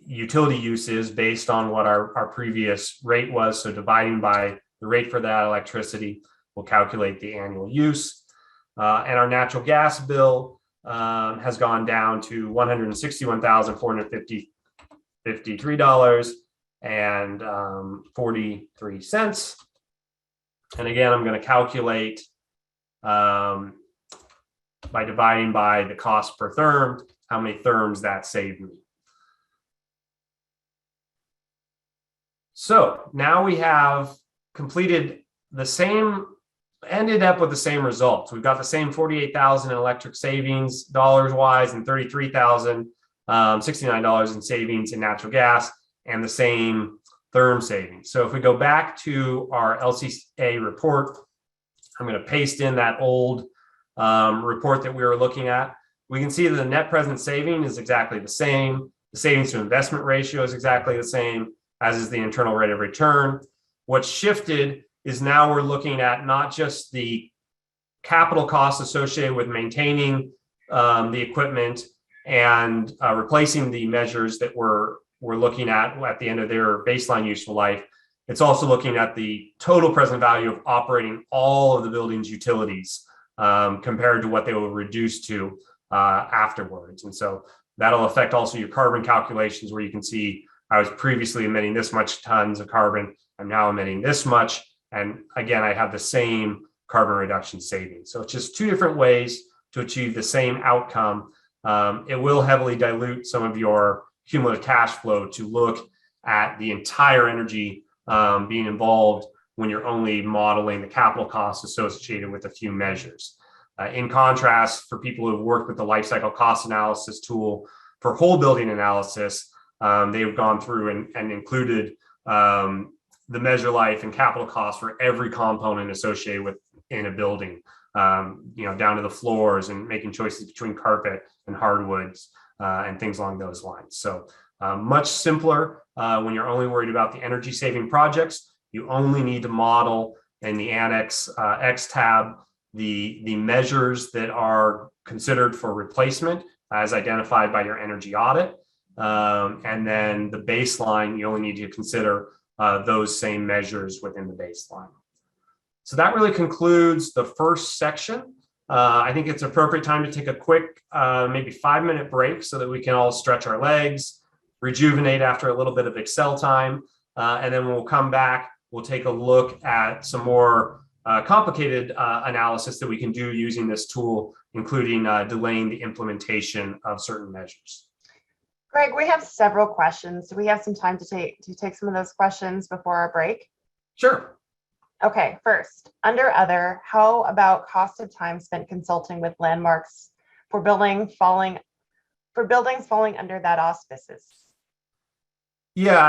utility use is based on what our previous rate was. So dividing by the rate for that electricity will calculate the annual use. And our natural gas bill has gone down to $161,453.43. And again, I'm going to calculate by dividing by the cost per therm, how many therms that saved me. So now we have completed the same, ended up with the same results. We've got the same 48,000 in electric savings dollars wise and 33,069 in savings in natural gas and the same therm savings. So if we go back to our LCCA report, I'm going to paste in that old report that we were looking at. We can see that the net present saving is exactly the same. The savings to investment ratio is exactly the same, as is the internal rate of return. What's shifted is now we're looking at not just the capital costs associated with maintaining the equipment and replacing the measures that we're looking at the end of their baseline useful life. It's also looking at the total present value of operating all of the building's utilities compared to what they will reduce to afterwards. And so that'll affect also your carbon calculations, where you can see I was previously emitting this much tons of carbon. I'm now emitting this much. And again, I have the same carbon reduction savings. So it's just two different ways to achieve the same outcome. It will heavily dilute some of your cumulative cash flow to look at the entire energy being involved when you're only modeling the capital costs associated with a few measures. In contrast, for people who have worked with the life cycle cost analysis tool for whole building analysis, they've gone through and included the measure life and capital costs for every component associated with in a building, down to the floors and making choices between carpet and hardwoods and things along those lines. So much simpler when you're only worried about the energy saving projects. You only need to model in the Annex X tab the measures that are considered for replacement as identified by your energy audit. And then the baseline, you only need to consider those same measures within the baseline. So that really concludes the first section. I think it's appropriate time to take a quick, maybe 5-minute break so that we can all stretch our legs, rejuvenate after a little bit of Excel time. And then we'll come back, we'll take a look at some more complicated analysis that we can do using this tool, including delaying the implementation of certain measures. Greg, we have several questions. Do we have some time to take some of those questions before our break? Sure. Okay, first, under other, how about cost of time spent consulting with landmarks for buildings falling under that auspices? Yeah,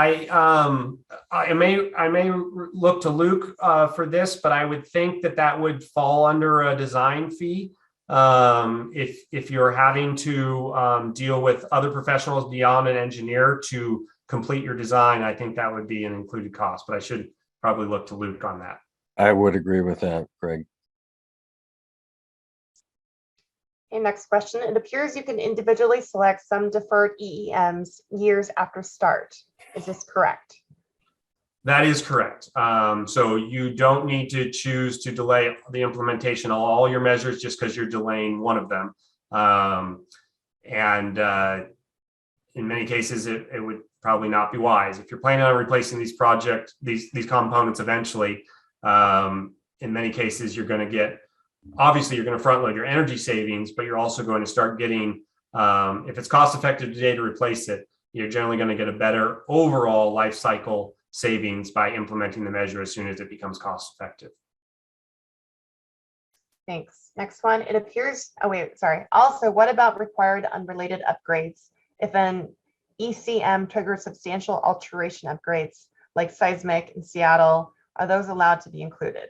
I may look to Luke for this, but I would think that would fall under a design fee. If you're having to deal with other professionals beyond an engineer to complete your design, I think that would be an included cost, but I should probably look to Luke on that. I would agree with that, Greg. Okay, next question. It appears you can individually select some deferred EEMs years after start. Is this correct? That is correct. So you don't need to choose to delay the implementation of all your measures just because you're delaying one of them. In many cases, it would probably not be wise. If you're planning on replacing these components eventually, in many cases, you're going to get, obviously you're going to front load your energy savings, but you're also going to start getting, if it's cost effective today to replace it, you're generally going to get a better overall life cycle savings by implementing the measure as soon as it becomes cost effective. Thanks. Next one. It appears, oh wait, sorry. Also, what about required unrelated upgrades? If an ECM triggers substantial alteration upgrades like seismic in Seattle, are those allowed to be included?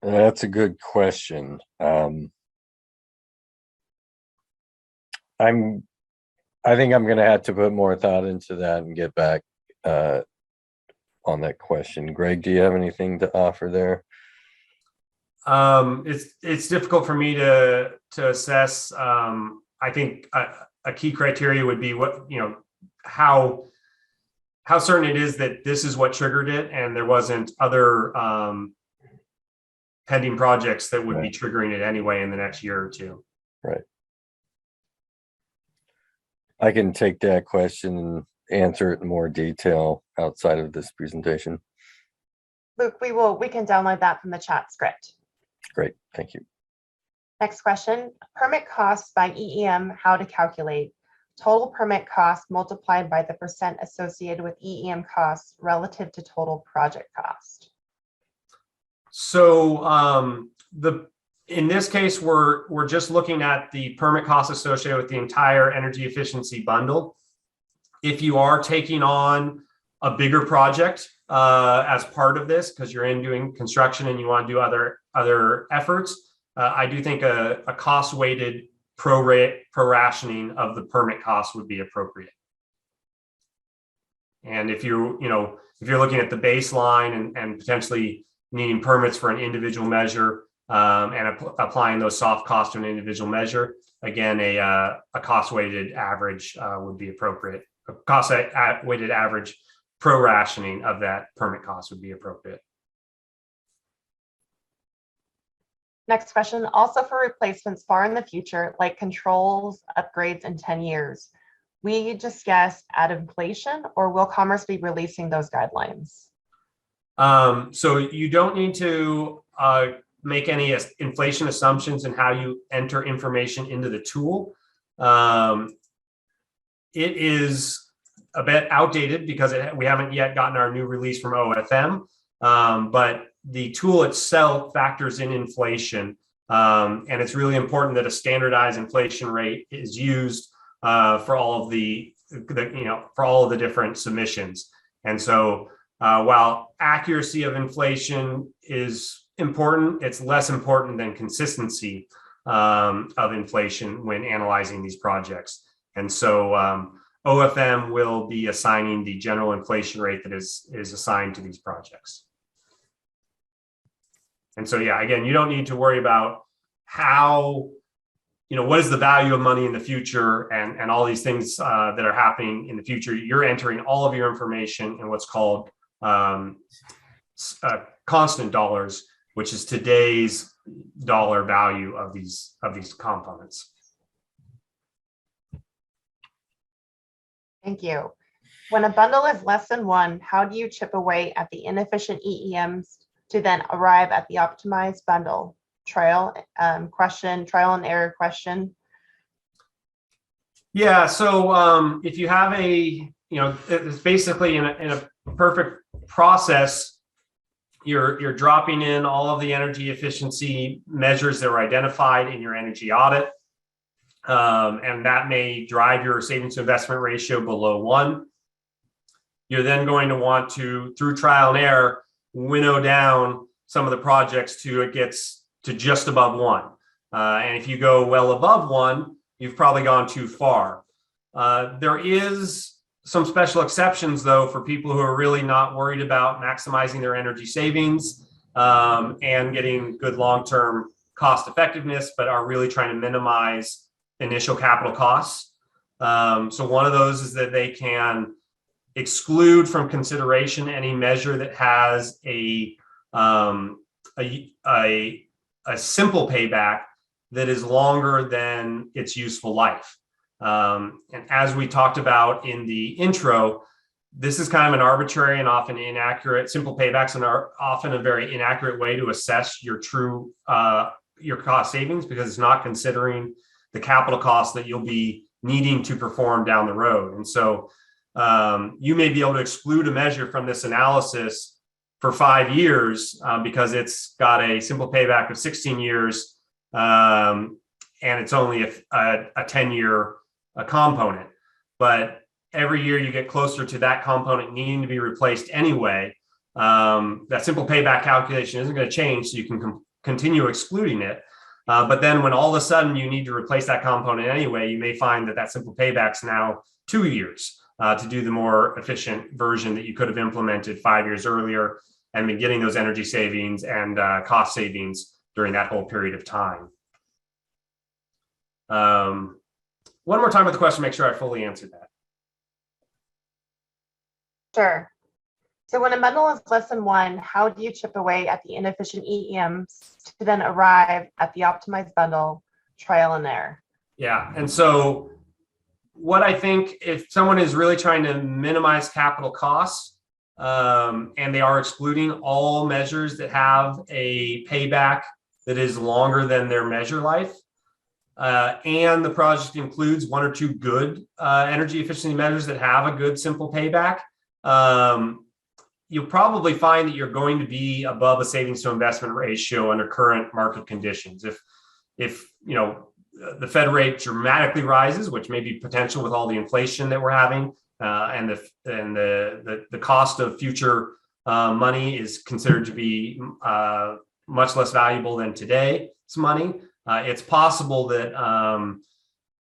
That's a good question. I think I'm going to have to put more thought into that and get back on that question. Greg, do you have anything to offer there? It's difficult for me to assess. I think a key criteria would be what, how certain it is that this is what triggered it, and there wasn't other pending projects that would be triggering it anyway in the next year or two. Right. I can take that question and answer it in more detail outside of this presentation. Luke, we can download that from the chat script. Great, thank you. Next question, permit costs by EEM, how to calculate. Total permit cost multiplied by the percent associated with EEM costs relative to total project cost. So in this case, we're just looking at the permit costs associated with the entire energy efficiency bundle. If you are taking on a bigger project as part of this, because you're doing construction and you want to do other efforts, I do think a cost-weighted pro-rationing of the permit cost would be appropriate. And if you're looking at the baseline and potentially needing permits for an individual measure and applying those soft costs to an individual measure, again, a cost-weighted average would be appropriate. A cost-weighted average pro-rationing of that permit cost would be appropriate. Next question, also for replacements far in the future, like controls, upgrades in 10 years, we just guess at inflation, or will Commerce be releasing those guidelines? So you don't need to make any inflation assumptions in how you enter information into the tool. It is a bit outdated because we haven't yet gotten our new release from OFM, but the tool itself factors in inflation, and it's really important that a standardized inflation rate is used for all of the different submissions. And so while accuracy of inflation is important, it's less important than consistency of inflation when analyzing these projects. And so OFM will be assigning the general inflation rate that is assigned to these projects. And so, yeah, again, you don't need to worry about how, what is the value of money in the future and all these things that are happening in the future. You're entering all of your information in what's called constant dollars, which is today's dollar value of these components. Thank you. When a bundle is less than one, how do you chip away at the inefficient EEMs to then arrive at the optimized bundle? Trial and error question. Yeah, so if you have it's basically in a perfect process, you're dropping in all of the energy efficiency measures that were identified in your energy audit. And that may drive your savings to investment ratio below 1. You're then going to want to, through trial and error, winnow down some of the projects to it gets to just above 1. And if you go well above 1, you've probably gone too far. There is some special exceptions, though, for people who are really not worried about maximizing their energy savings and getting good long-term cost effectiveness, but are really trying to minimize initial capital costs. So one of those is that they can exclude from consideration any measure that has a simple payback that is longer than its useful life. And as we talked about in the intro, this is kind of an arbitrary and often inaccurate, simple paybacks are often a very inaccurate way to assess your true, your cost savings, because it's not considering the capital costs that you'll be needing to perform down the road. And so you may be able to exclude a measure from this analysis for 5 years because it's got a simple payback of 16 years and it's only a 10-year component. But every year you get closer to that component needing to be replaced anyway, that simple payback calculation isn't going to change, so you can continue excluding it. But then when all of a sudden you need to replace that component anyway, you may find that simple payback's now 2 years to do the more efficient version that you could have implemented 5 years earlier and been getting those energy savings and cost savings during that whole period of time. One more time with the question, make sure I fully answered that. Sure. So when a bundle is less than 1, how do you chip away at the inefficient EEMs to then arrive at the optimized bundle, trial and error? Yeah, and so what I think, if someone is really trying to minimize capital costs and they are excluding all measures that have a payback that is longer than their measure life, and the project includes 1 or 2 good energy efficiency measures that have a good simple payback, you'll probably find that you're going to be above a savings to investment ratio under current market conditions. If you know the Fed rate dramatically rises, which may be potential with all the inflation that we're having, and the cost of future money is considered to be much less valuable than today's money, it's possible that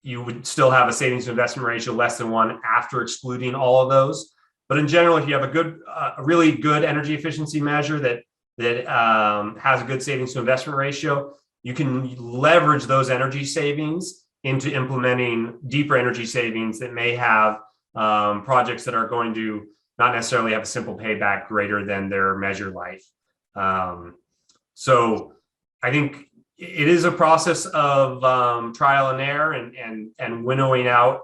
you would still have a savings to investment ratio less than 1 after excluding all of those. But in general, if you have a really good energy efficiency measure that has a good savings to investment ratio, you can leverage those energy savings into implementing deeper energy savings that may have projects that are going to not necessarily have a simple payback greater than their measure life. So I think it is a process of trial and error and winnowing out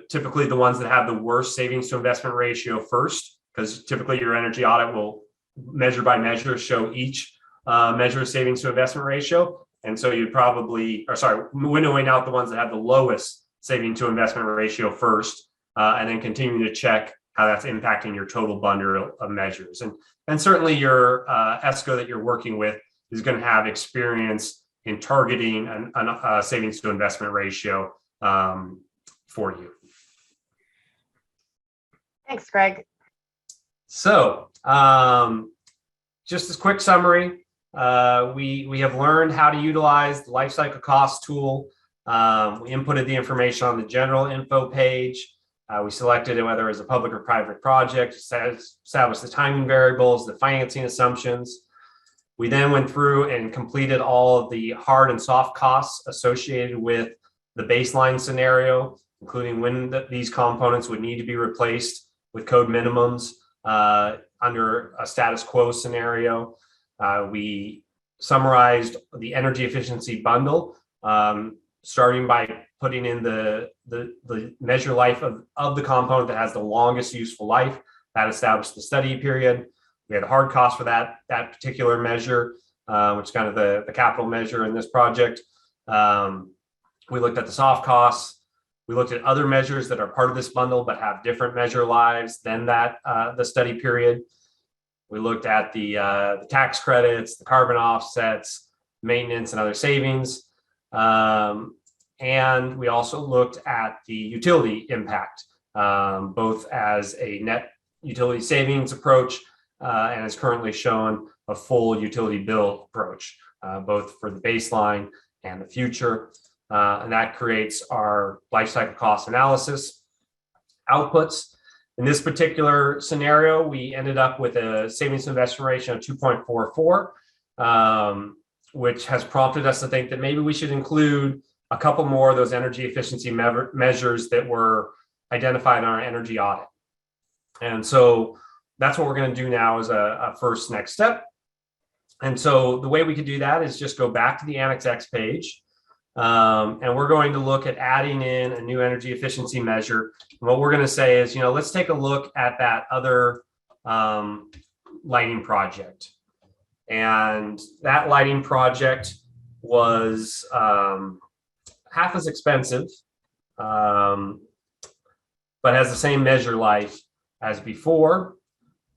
typically the ones that have the worst savings to investment ratio first, because typically your energy audit will measure by measure show each measure of savings to investment ratio. And so you'd winnowing out the ones that have the lowest saving to investment ratio first, and then continuing to check how that's impacting your total bundle of measures. And certainly your ESCO that you're working with is going to have experience in targeting a savings to investment ratio for you. Thanks, Greg. So just as quick summary, we have learned how to utilize the lifecycle cost tool. We inputted the information on the general info page. We selected whether it was a public or private project, established the timing variables, the financing assumptions. We then went through and completed all of the hard and soft costs associated with the baseline scenario, including when these components would need to be replaced with code minimums under a status quo scenario. We summarized the energy efficiency bundle, starting by putting in the measure life of the component that has the longest useful life. That established the study period. We had a hard cost for that particular measure, which is kind of the capital measure in this project. We looked at the soft costs. We looked at other measures that are part of this bundle but have different measure lives than the study period. We looked at the tax credits, the carbon offsets, maintenance, and other savings. And we also looked at the utility impact, both as a net utility savings approach and is currently shown a full utility bill approach, both for the baseline and the future. And that creates our life cycle cost analysis outputs. In this particular scenario, we ended up with a savings to investment ratio of 2.44, which has prompted us to think that maybe we should include a couple more of those energy efficiency measures that were identified in our energy audit. And so that's what we're going to do now as a first next step. And so the way we could do that is just go back to the Annex X page. And we're going to look at adding in a new energy efficiency measure. And what we're going to say is, let's take a look at that other lighting project. And that lighting project was half as expensive, but has the same measure life as before.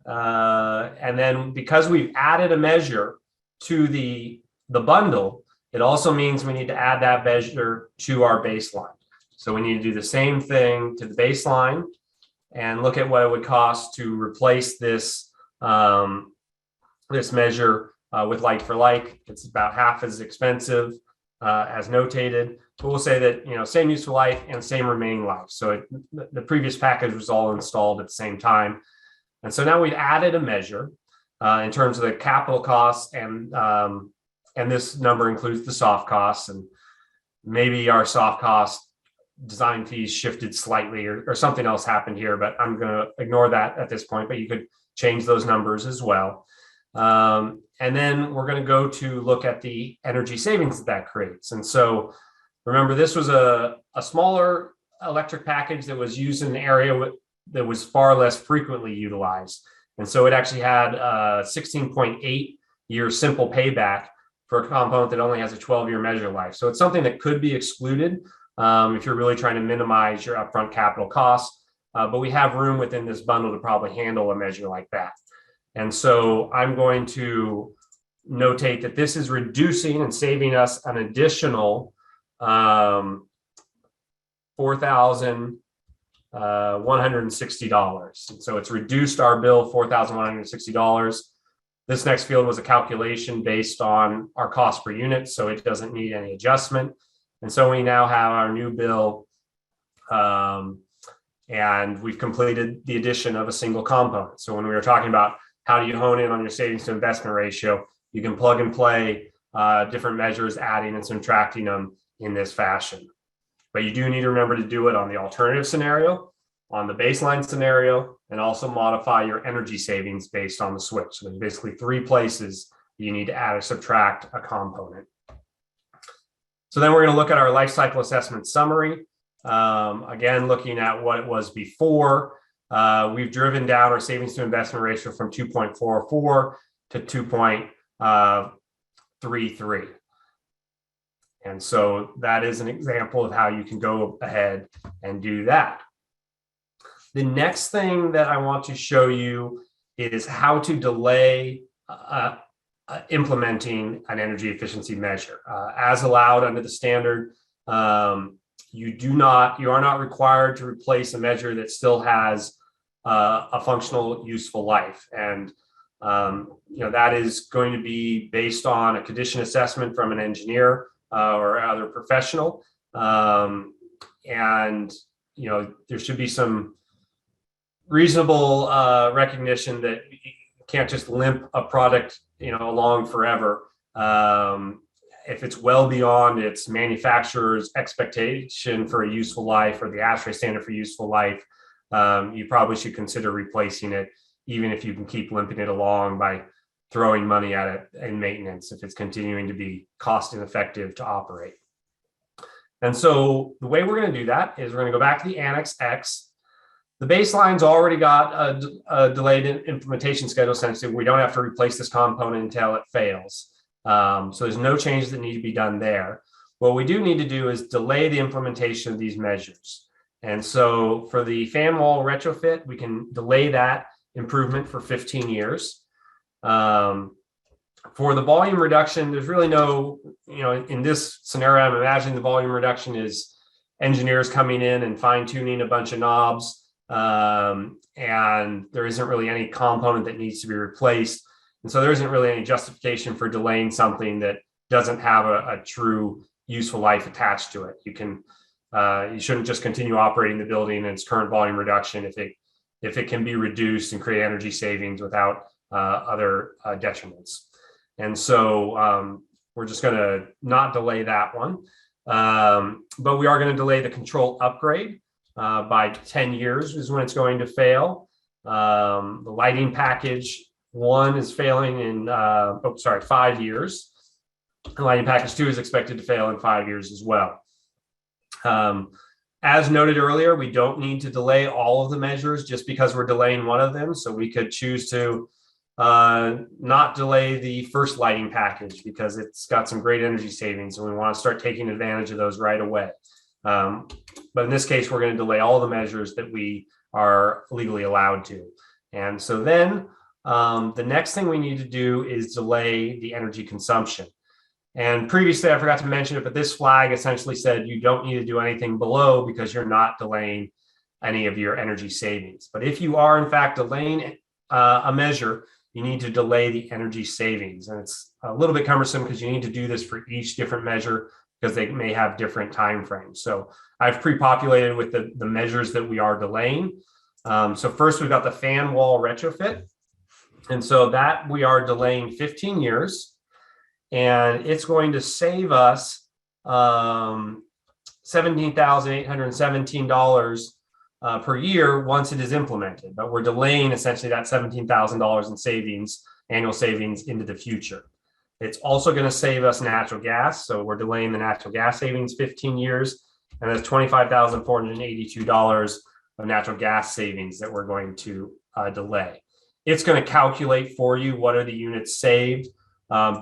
And then because we've added a measure to the bundle, it also means we need to add that measure to our baseline. So we need to do the same thing to the baseline and look at what it would cost to replace this, this measure with like for like. It's about half as expensive as notated. But we'll say that, same useful life and same remaining life. So the previous package was all installed at the same time. And so now we've added a measure in terms of the capital costs, and this number includes the soft costs, and maybe our soft cost design fees shifted slightly or something else happened here, but I'm going to ignore that at this point, but you could change those numbers as well. And then we're going to go to look at the energy savings that creates. And so remember, this was a smaller electric package that was used in an area that was far less frequently utilized. And so it actually had a 16.8 year simple payback for a component that only has a 12-year measure life. So it's something that could be excluded if you're really trying to minimize your upfront capital costs. But we have room within this bundle to probably handle a measure like that. And so I'm going to notate that this is reducing and saving us an additional $4,160. So it's reduced our bill $4,160. This next field was a calculation based on our cost per unit, so it doesn't need any adjustment. And so we now have our new bill, and we've completed the addition of a single component. So when we were talking about how do you hone in on your savings to investment ratio, you can plug and play different measures, adding and subtracting them in this fashion. But you do need to remember to do it on the alternative scenario, on the baseline scenario, and also modify your energy savings based on the switch. So there's basically three places you need to add or subtract a component. So then we're going to look at our life cycle assessment summary. Again, looking at what it was before, we've driven down our savings to investment ratio from 2.44 to 2.33. And so that is an example of how you can go ahead and do that. The next thing that I want to show you is how to delay implementing an energy efficiency measure. As allowed under the standard, you are not required to replace a measure that still has a functional useful life. And that is going to be based on a condition assessment from an engineer or other professional. And there should be some reasonable recognition that you can't just limp a product along forever. If it's well beyond its manufacturer's expectation for a useful life or the ASHRAE standard for useful life, you probably should consider replacing it, even if you can keep limping it along by throwing money at it in maintenance if it's continuing to be cost ineffective to operate. And so the way we're going to do that is we're going to go back to the Annex X. The baseline's already got a delayed implementation schedule, essentially. We don't have to replace this component until it fails. So there's no changes that need to be done there. What we do need to do is delay the implementation of these measures. And so for the fan wall retrofit, we can delay that improvement for 15 years. For the volume reduction, there's really no, in this scenario, I'm imagining the volume reduction is engineers coming in and fine tuning a bunch of knobs and there isn't really any component that needs to be replaced. And so there isn't really any justification for delaying something that doesn't have a true useful life attached to it. You shouldn't just continue operating the building in its current volume reduction if it can be reduced and create energy savings without other detriments. And so we're just going to not delay that one. But we are going to delay the control upgrade by 10 years is when it's going to fail. The lighting package 1 is failing in 5 years. And lighting package 2 is expected to fail in 5 years as well. As noted earlier, we don't need to delay all of the measures just because we're delaying one of them. So we could choose to not delay the first lighting package because it's got some great energy savings and we want to start taking advantage of those right away. But in this case, we're going to delay all the measures that we are legally allowed to. And so then the next thing we need to do is delay the energy consumption. And previously, I forgot to mention it, but this flag essentially said you don't need to do anything below because you're not delaying any of your energy savings. But if you are, in fact, delaying a measure, you need to delay the energy savings. And it's a little bit cumbersome because you need to do this for each different measure because they may have different time frames. So I've pre-populated with the measures that we are delaying. So first, we've got the fan wall retrofit. And so that we are delaying 15 years. And it's going to save us $17,817 per year once it is implemented. But we're delaying essentially that $17,000 in savings, annual savings into the future. It's also going to save us natural gas. So we're delaying the natural gas savings 15 years. And there's $25,482 of natural gas savings that we're going to delay. It's going to calculate for you what are the units saved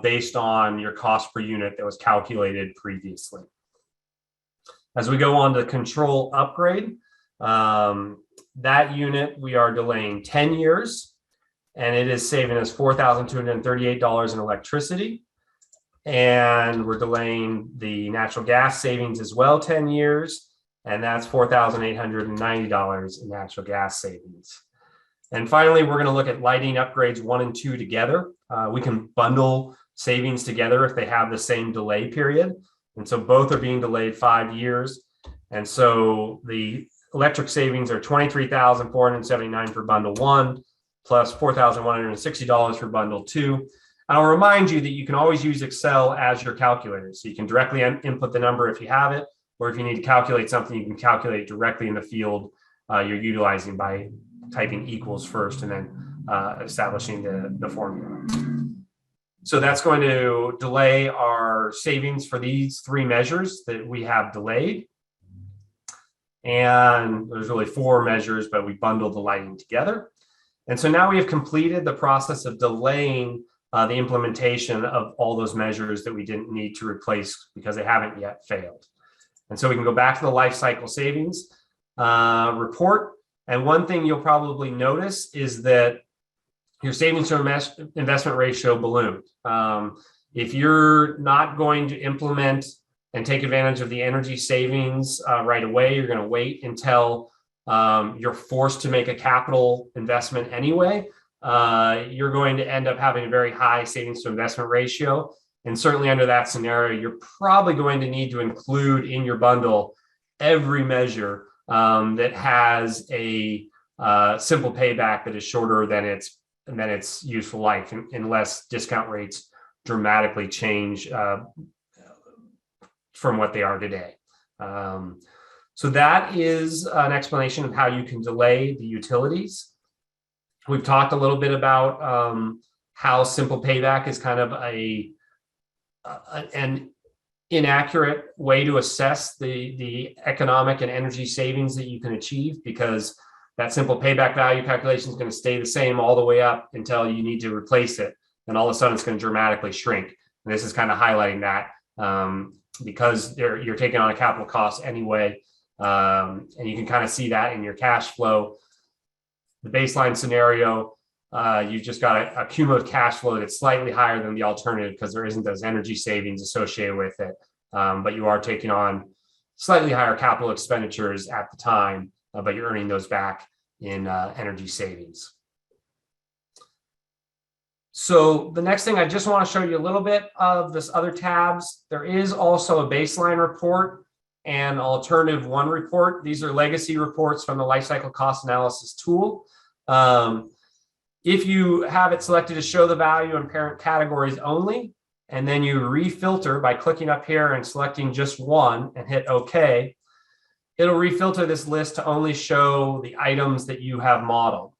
based on your cost per unit that was calculated previously. As we go on to control upgrade, that unit we are delaying 10 years, and it is saving us $4,238 in electricity. And we're delaying the natural gas savings as well 10 years, and that's $4,890 in natural gas savings. And finally, we're going to look at lighting upgrades 1 and 2 together. We can bundle savings together if they have the same delay period. And so both are being delayed 5 years. And so the electric savings are $23,479 for bundle 1, plus $4,160 for bundle 2. And I'll remind you that you can always use Excel as your calculator. So you can directly input the number if you have it, or if you need to calculate something, you can calculate it directly in the field you're utilizing by typing equals first and then establishing the formula. So that's going to delay our savings for these 3 measures that we have delayed. And there's really 4 measures, but we bundled the lighting together. And so now we have completed the process of delaying the implementation of all those measures that we didn't need to replace because they haven't yet failed. And so we can go back to the life cycle savings report. And one thing you'll probably notice is that your savings to investment ratio ballooned. If you're not going to implement and take advantage of the energy savings right away, you're going to wait until you're forced to make a capital investment anyway, you're going to end up having a very high savings to investment ratio. And certainly under that scenario, you're probably going to need to include in your bundle every measure that has a simple payback that is shorter than its useful life, unless discount rates dramatically change from what they are today. So that is an explanation of how you can delay the utilities. We've talked a little bit about how simple payback is kind of an inaccurate way to assess the economic and energy savings that you can achieve, because that simple payback value calculation is going to stay the same all the way up until you need to replace it. And all of a sudden it's going to dramatically shrink. And this is kind of highlighting that because you're taking on a capital cost anyway. And you can kind of see that in your cash flow. The baseline scenario, you've just got a cumulative cash flow that's slightly higher than the alternative because there isn't those energy savings associated with it. But you are taking on slightly higher capital expenditures at the time, but you're earning those back in energy savings. So the next thing, I just want to show you a little bit of this other tabs. There is also a baseline report and alternative one report. These are legacy reports from the lifecycle cost analysis tool. If you have it selected to show the value in parent categories only, and then you refilter by clicking up here and selecting just one and hit OK, it'll refilter this list to only show the items that you have modeled.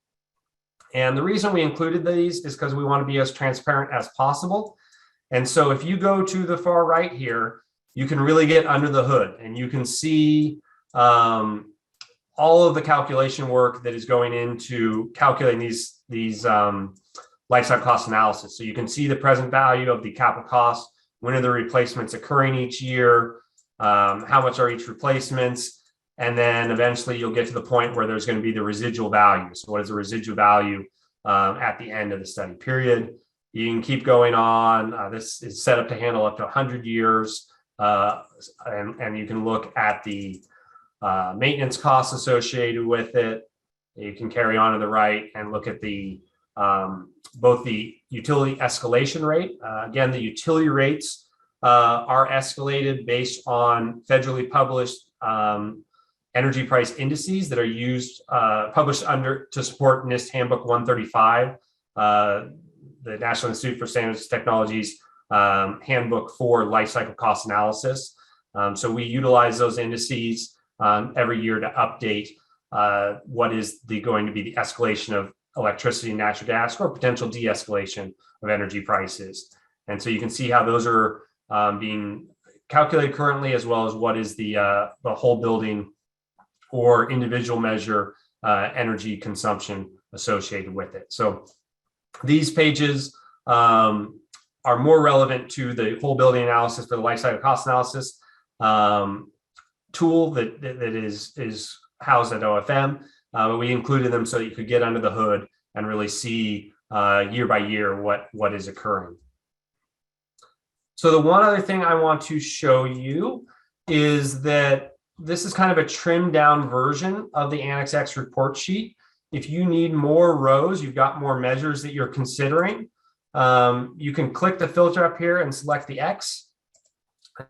And the reason we included these is because we want to be as transparent as possible. And so if you go to the far right here, you can really get under the hood and you can see all of the calculation work that is going into calculating these lifecycle cost analysis. So you can see the present value of the capital cost, when are the replacements occurring each year, how much are each replacements, and then eventually you'll get to the point where there's going to be the residual value. So what is the residual value at the end of the study period? You can keep going on. This is set up to handle up to 100 years. And you can look at the maintenance costs associated with it. You can carry on to the right and look at the both the utility escalation rate. Again, the utility rates are escalated based on federally published energy price indices that are used, published to support NIST Handbook 135, the National Institute for Standards and Technology's handbook for life cycle cost analysis. So we utilize those indices every year to update what is going to be the escalation of electricity and natural gas or potential de-escalation of energy prices. And so you can see how those are being calculated currently, as well as what is the whole building or individual measure energy consumption associated with it. So these pages are more relevant to the whole building analysis for the life cycle cost analysis tool that is housed at OFM. But we included them so that you could get under the hood and really see year by year what is occurring. So the one other thing I want to show you is that this is kind of a trimmed down version of the Annex X report sheet. If you need more rows, you've got more measures that you're considering, you can click the filter up here and select the X,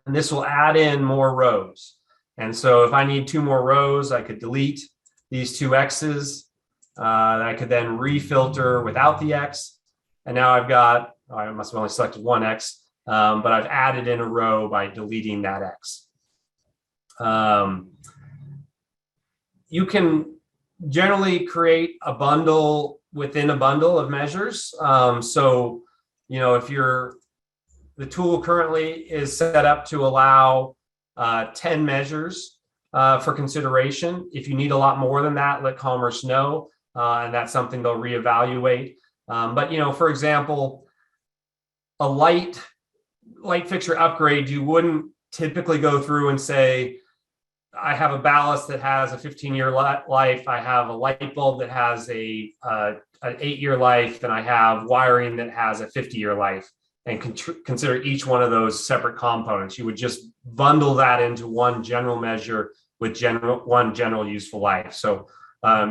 and this will add in more rows. And so if I need 2 more rows, I could delete these 2 X's. I could then refilter without the X. And now I've got, I must have only selected 1 X, but I've added in a row by deleting that X. You can generally create a bundle within a bundle of measures. So, you know, if the tool currently is set up to allow 10 measures for consideration. If you need a lot more than that, let Commerce know, and that's something they'll reevaluate. But, you know, for example, a light fixture upgrade, you wouldn't typically go through and say, I have a ballast that has a 15-year life. I have a light bulb that has an 8-year life, and I have wiring that has a 50-year life, and consider each one of those separate components. You would just bundle that into one general measure with one general useful life. So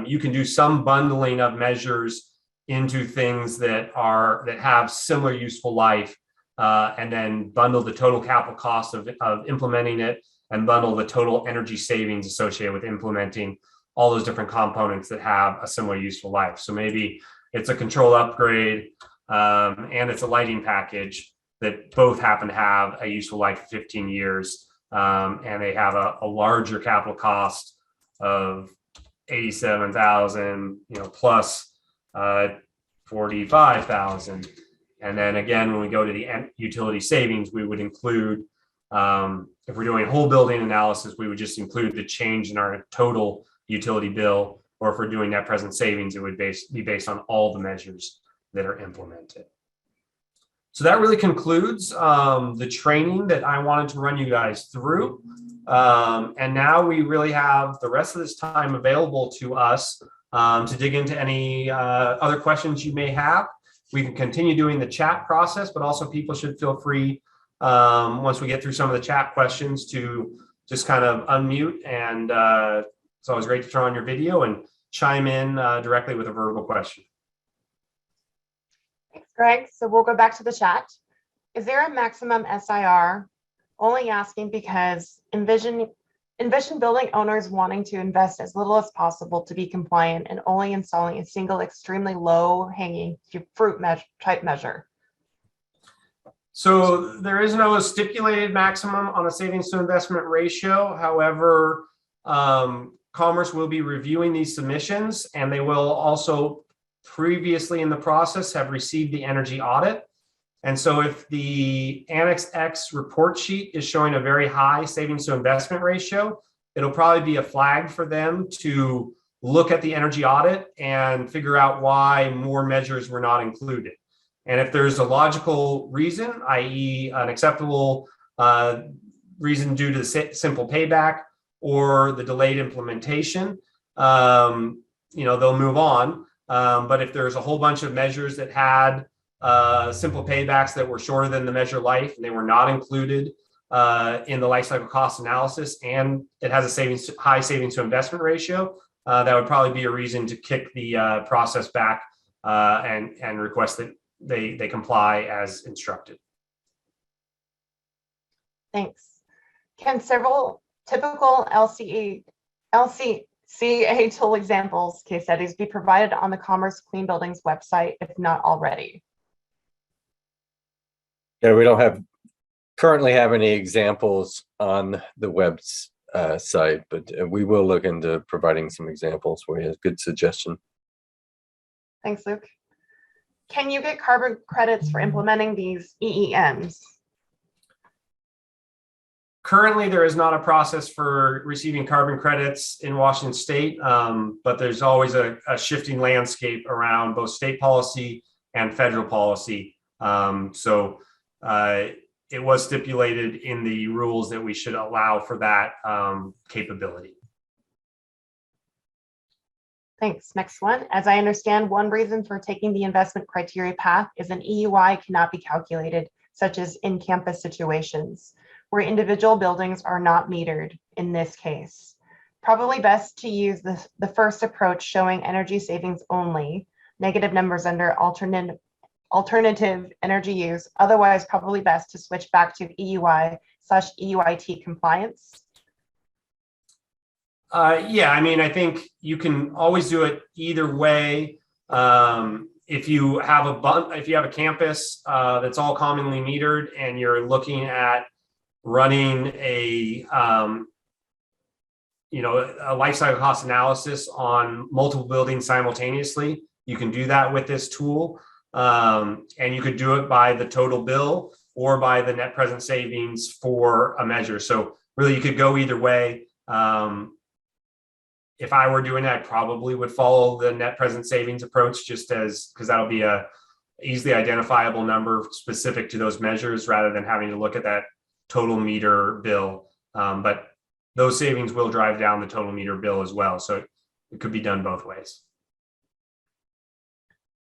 you can do some bundling of measures into things that have similar useful life, and then bundle the total capital cost of implementing it, and bundle the total energy savings associated with implementing all those different components that have a similar useful life. So maybe it's a control upgrade and it's a lighting package that both happen to have a useful life of 15 years, and they have a larger capital cost of $87,000, you know, plus $45,000. And then again, when we go to the utility savings, we would include, if we're doing whole building analysis, we would just include the change in our total utility bill, or if we're doing net present savings, it would be based on all the measures that are implemented. So that really concludes the training that I wanted to run you guys through. And now we really have the rest of this time available to us to dig into any other questions you may have. We can continue doing the chat process, but also people should feel free, once we get through some of the chat questions, to just kind of unmute. And it's always great to turn on your video and chime in directly with a verbal question. Thanks, Greg. So we'll go back to the chat. Is there a maximum SIR? Only asking because envision building owners wanting to invest as little as possible to be compliant and only installing a single extremely low hanging fruit type measure. So there is no stipulated maximum on a savings to investment ratio. However, Commerce will be reviewing these submissions, and they will also previously in the process have received the energy audit. And so if the Annex X report sheet is showing a very high savings to investment ratio, it'll probably be a flag for them to look at the energy audit and figure out why more measures were not included. And if there's a logical reason, i.e. an acceptable reason due to the simple payback or the delayed implementation, they'll move on. But if there's a whole bunch of measures that had simple paybacks that were shorter than the measure life, and they were not included in the life cycle cost analysis, and it has a high savings to investment ratio, that would probably be a reason to kick the process back and request that they comply as instructed. Thanks. Can several typical LCCA tool examples, case studies, be provided on the Commerce Clean Buildings website if not already? Yeah, we don't currently have any examples on the website, but we will look into providing some examples for you. Good suggestion. Thanks, Luke. Can you get carbon credits for implementing these EEMs? Currently, there is not a process for receiving carbon credits in Washington State, but there's always a shifting landscape around both state policy and federal policy. So it was stipulated in the rules that we should allow for that capability. Thanks. Next one. As I understand, one reason for taking the investment criteria path is an EUI cannot be calculated, such as in-campus situations, where individual buildings are not metered in this case. Probably best to use the first approach showing energy savings only, negative numbers under alternative energy use. Otherwise, probably best to switch back to EUI/EUIT compliance. Yeah, I mean, I think you can always do it either way. If you have a campus that's all commonly metered and you're looking at running a life cycle cost analysis on multiple buildings simultaneously, you can do that with this tool. And you could do it by the total bill or by the net present savings for a measure. So really you could go either way. If I were doing that, I probably would follow the net present savings approach because that'll be a easily identifiable number specific to those measures rather than having to look at that total meter bill. But those savings will drive down the total meter bill as well. So it could be done both ways.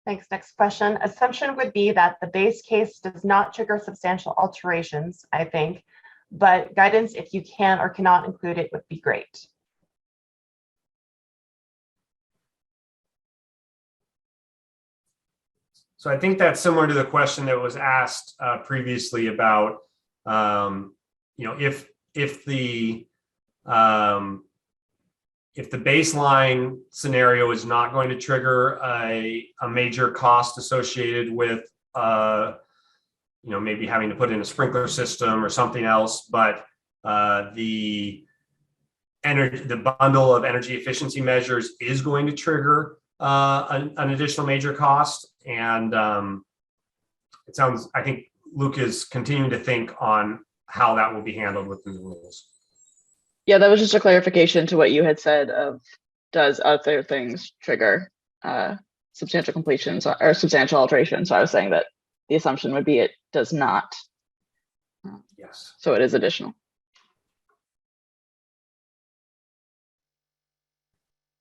Thanks. Next question. Assumption would be that the base case does not trigger substantial alterations, I think, but guidance if you can or cannot include it would be great. So I think that's similar to the question that was asked previously about, if the baseline scenario is not going to trigger a major cost associated with, maybe having to put in a sprinkler system or something else, but the bundle of energy efficiency measures is going to trigger an additional major cost. And I think Luke is continuing to think on how that will be handled within the rules. Yeah, that was just a clarification to what you had said of does other things trigger substantial completions or substantial alterations. So I was saying that the assumption would be it does not. Yes. So it is additional.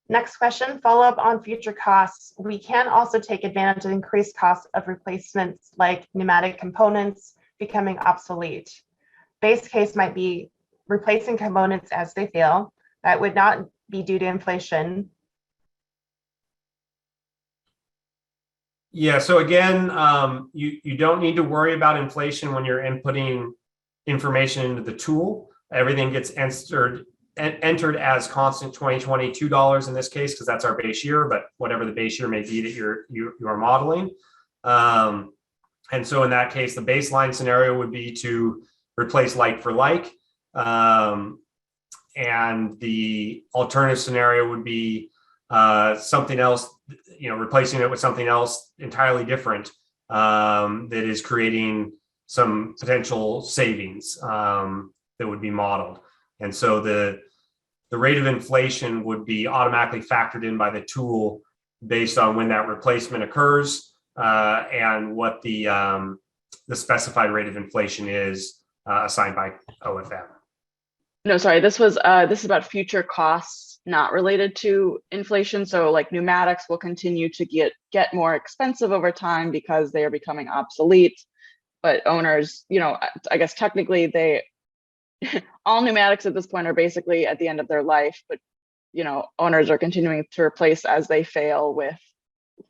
Next question, follow up on future costs. We can also take advantage of increased costs of replacements like pneumatic components becoming obsolete. Base case might be replacing components as they fail. That would not be due to inflation. Yeah, so again, you don't need to worry about inflation when you're inputting information into the tool. Everything gets entered as constant 2020 $2 in this case, because that's our base year, but whatever the base year may be that you are modeling. And so in that case, the baseline scenario would be to replace like for like. And the alternative scenario would be something else, replacing it with something else entirely different that is creating some potential savings that would be modeled. And so the rate of inflation would be automatically factored in by the tool based on when that replacement occurs and what the specified rate of inflation is assigned by OFM. No, sorry, this is about future costs not related to inflation. So like pneumatics will continue to get more expensive over time because they are becoming obsolete. But owners, I guess technically all pneumatics at this point are basically at the end of their life, but owners are continuing to replace as they fail with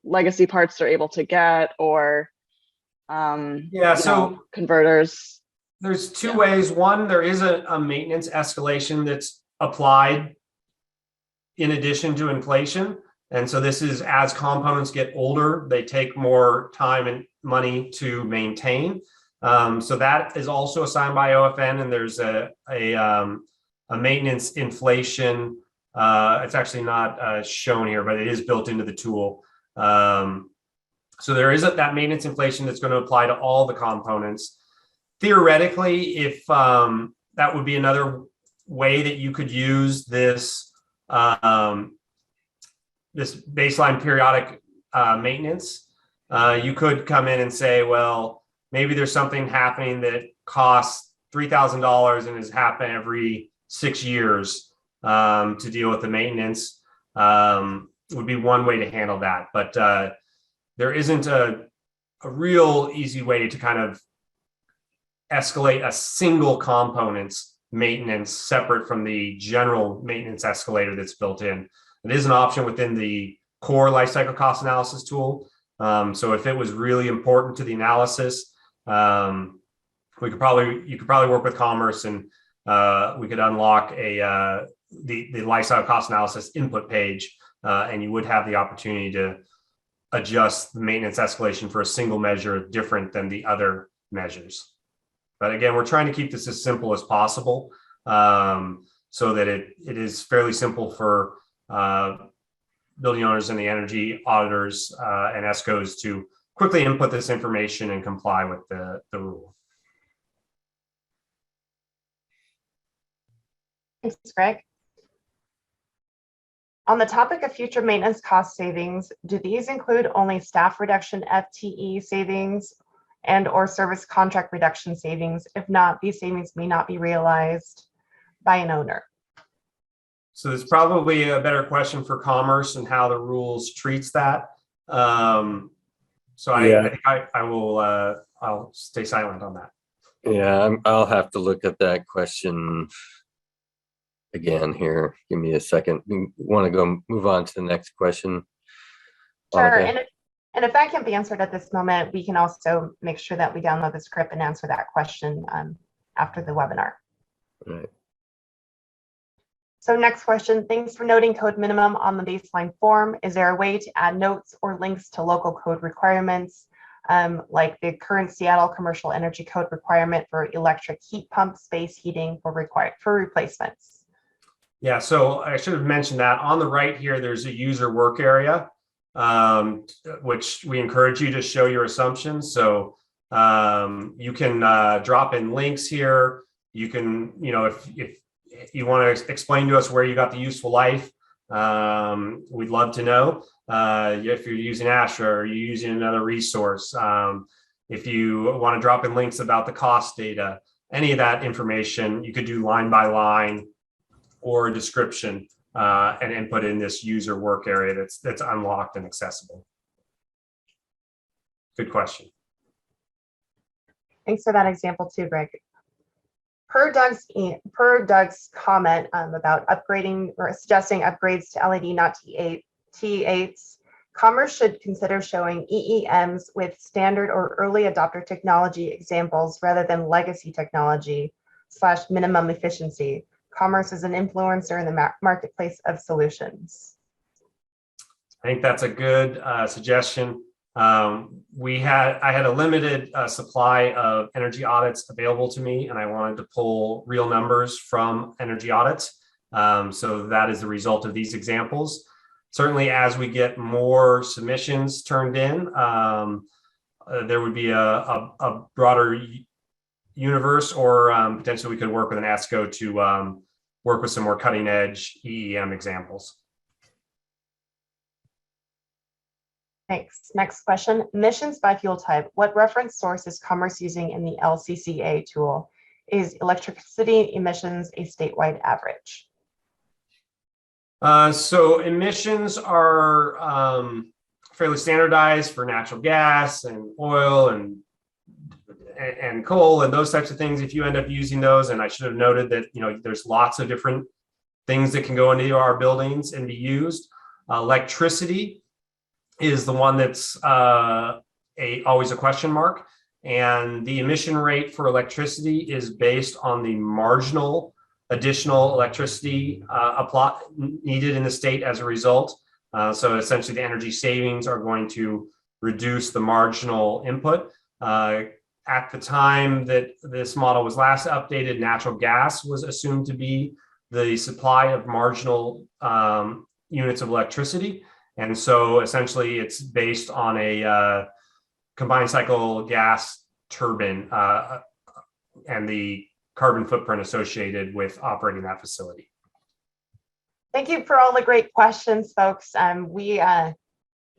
legacy parts they're able to get, or so converters. There's two ways. One, there is a maintenance escalation that's applied in addition to inflation. And so this is as components get older, they take more time and money to maintain. So that is also assigned by OFN, and there's a maintenance inflation. It's actually not shown here, but it is built into the tool. So there is that maintenance inflation that's going to apply to all the components. Theoretically, if that would be another way that you could use this this baseline periodic maintenance, you could come in and say, well, maybe there's something happening that costs $3,000 and has happened every 6 years to deal with the maintenance. Would be one way to handle that, but there isn't a real easy way to kind of escalate a single component's maintenance separate from the general maintenance escalator that's built in. It is an option within the core lifecycle cost analysis tool. So if it was really important to the analysis, you could probably work with Commerce, and we could unlock the lifecycle cost analysis input page, and you would have the opportunity to adjust the maintenance escalation for a single measure different than the other measures. But again, we're trying to keep this as simple as possible, so that it is fairly simple for building owners and the energy auditors and ESCOs to quickly input this information and comply with the rule. Thanks, Greg. On the topic of future maintenance cost savings, do these include only staff reduction FTE savings and/or service contract reduction savings? If not, these savings may not be realized by an owner. So it's probably a better question for Commerce and how the rules treats that. So I think I will I'll stay silent on that. Yeah, I'll have to look at that question again here. Give me a second. You want to go move on to the next question? Sure. Okay. And if that can't be answered at this moment, we can also make sure that we download the script and answer that question after the webinar. All right. So next question, thanks for noting code minimum on the baseline form. Is there a way to add notes or links to local code requirements, like the current Seattle Commercial Energy Code requirement for electric heat pump space heating for replacements? Yeah, so I should have mentioned that on the right here, there's a user work area, which we encourage you to show your assumptions. So you can drop in links here. You can, if you want to explain to us where you got the useful life, we'd love to know. If you're using ASHRAE or you're using another resource, if you want to drop in links about the cost data, any of that information, you could do line by line or a description and input in this user work area that's unlocked and accessible. Good question. Thanks for that example too, Greg. Per Doug's comment about upgrading or suggesting upgrades to LED, not T8s, Commerce should consider showing EEMs with standard or early adopter technology examples rather than legacy technology / minimum efficiency. Commerce is an influencer in the marketplace of solutions. I think that's a good suggestion. I had a limited supply of energy audits available to me, and I wanted to pull real numbers from energy audits. So that is the result of these examples. Certainly, as we get more submissions turned in, there would be a broader universe, or potentially we could work with an ESCO to work with some more cutting edge EEM examples. Thanks. Next question. Emissions by fuel type. What reference source is Commerce using in the LCCA tool? Is electricity emissions a statewide average? So emissions are fairly standardized for natural gas and oil and coal and those types of things. If you end up using those, and I should have noted that, you know, there's lots of different things that can go into our buildings and be used. Electricity is the one that's always a question mark, and the emission rate for electricity is based on the marginal additional electricity needed in the state as a result. So essentially the energy savings are going to reduce the marginal input. At the time that this model was last updated, natural gas was assumed to be the supply of marginal units of electricity. And so essentially it's based on a combined cycle gas turbine and the carbon footprint associated with operating that facility. Thank you for all the great questions, folks.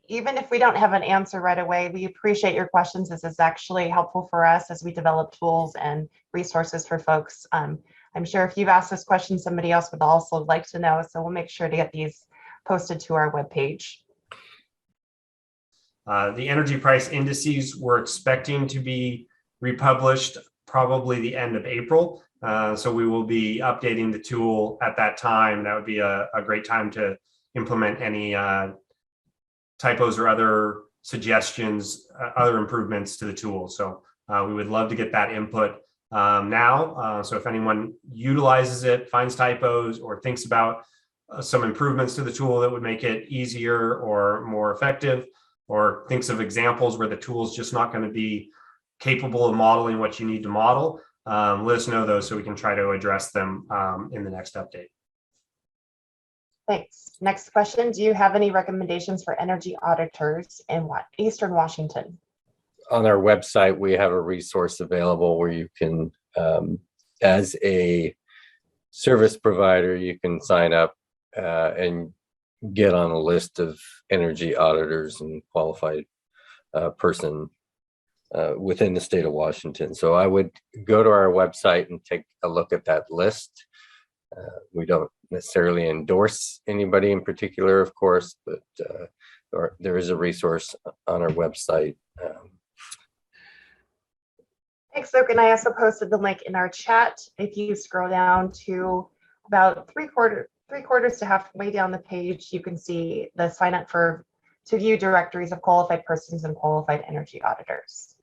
Even if we don't have an answer right away, we appreciate your questions. This is actually helpful for us as we develop tools and resources for folks. I'm sure if you've asked this question, somebody else would also like to know. So we'll make sure to get these posted to our webpage. The energy price indices we're expecting to be republished probably the end of April. So we will be updating the tool at that time. That would be a great time to implement any typos or other suggestions, other improvements to the tool. So we would love to get that input now. So if anyone utilizes it, finds typos, or thinks about some improvements to the tool that would make it easier or more effective, or thinks of examples where the tool is just not going to be capable of modeling what you need to model, let us know those so we can try to address them in the next update. Thanks. Next question. Do you have any recommendations for energy auditors in Eastern Washington? On our website, we have a resource available where you can, as a service provider, you can sign up and get on a list of energy auditors and qualified person within the state of Washington. So I would go to our website and take a look at that list. We don't necessarily endorse anybody in particular, of course, but there is a resource on our website. Thanks, Luke. And I also posted the link in our chat. If you scroll down to about three quarters to halfway down the page, you can see the sign up to view directories of qualified persons and qualified energy auditors.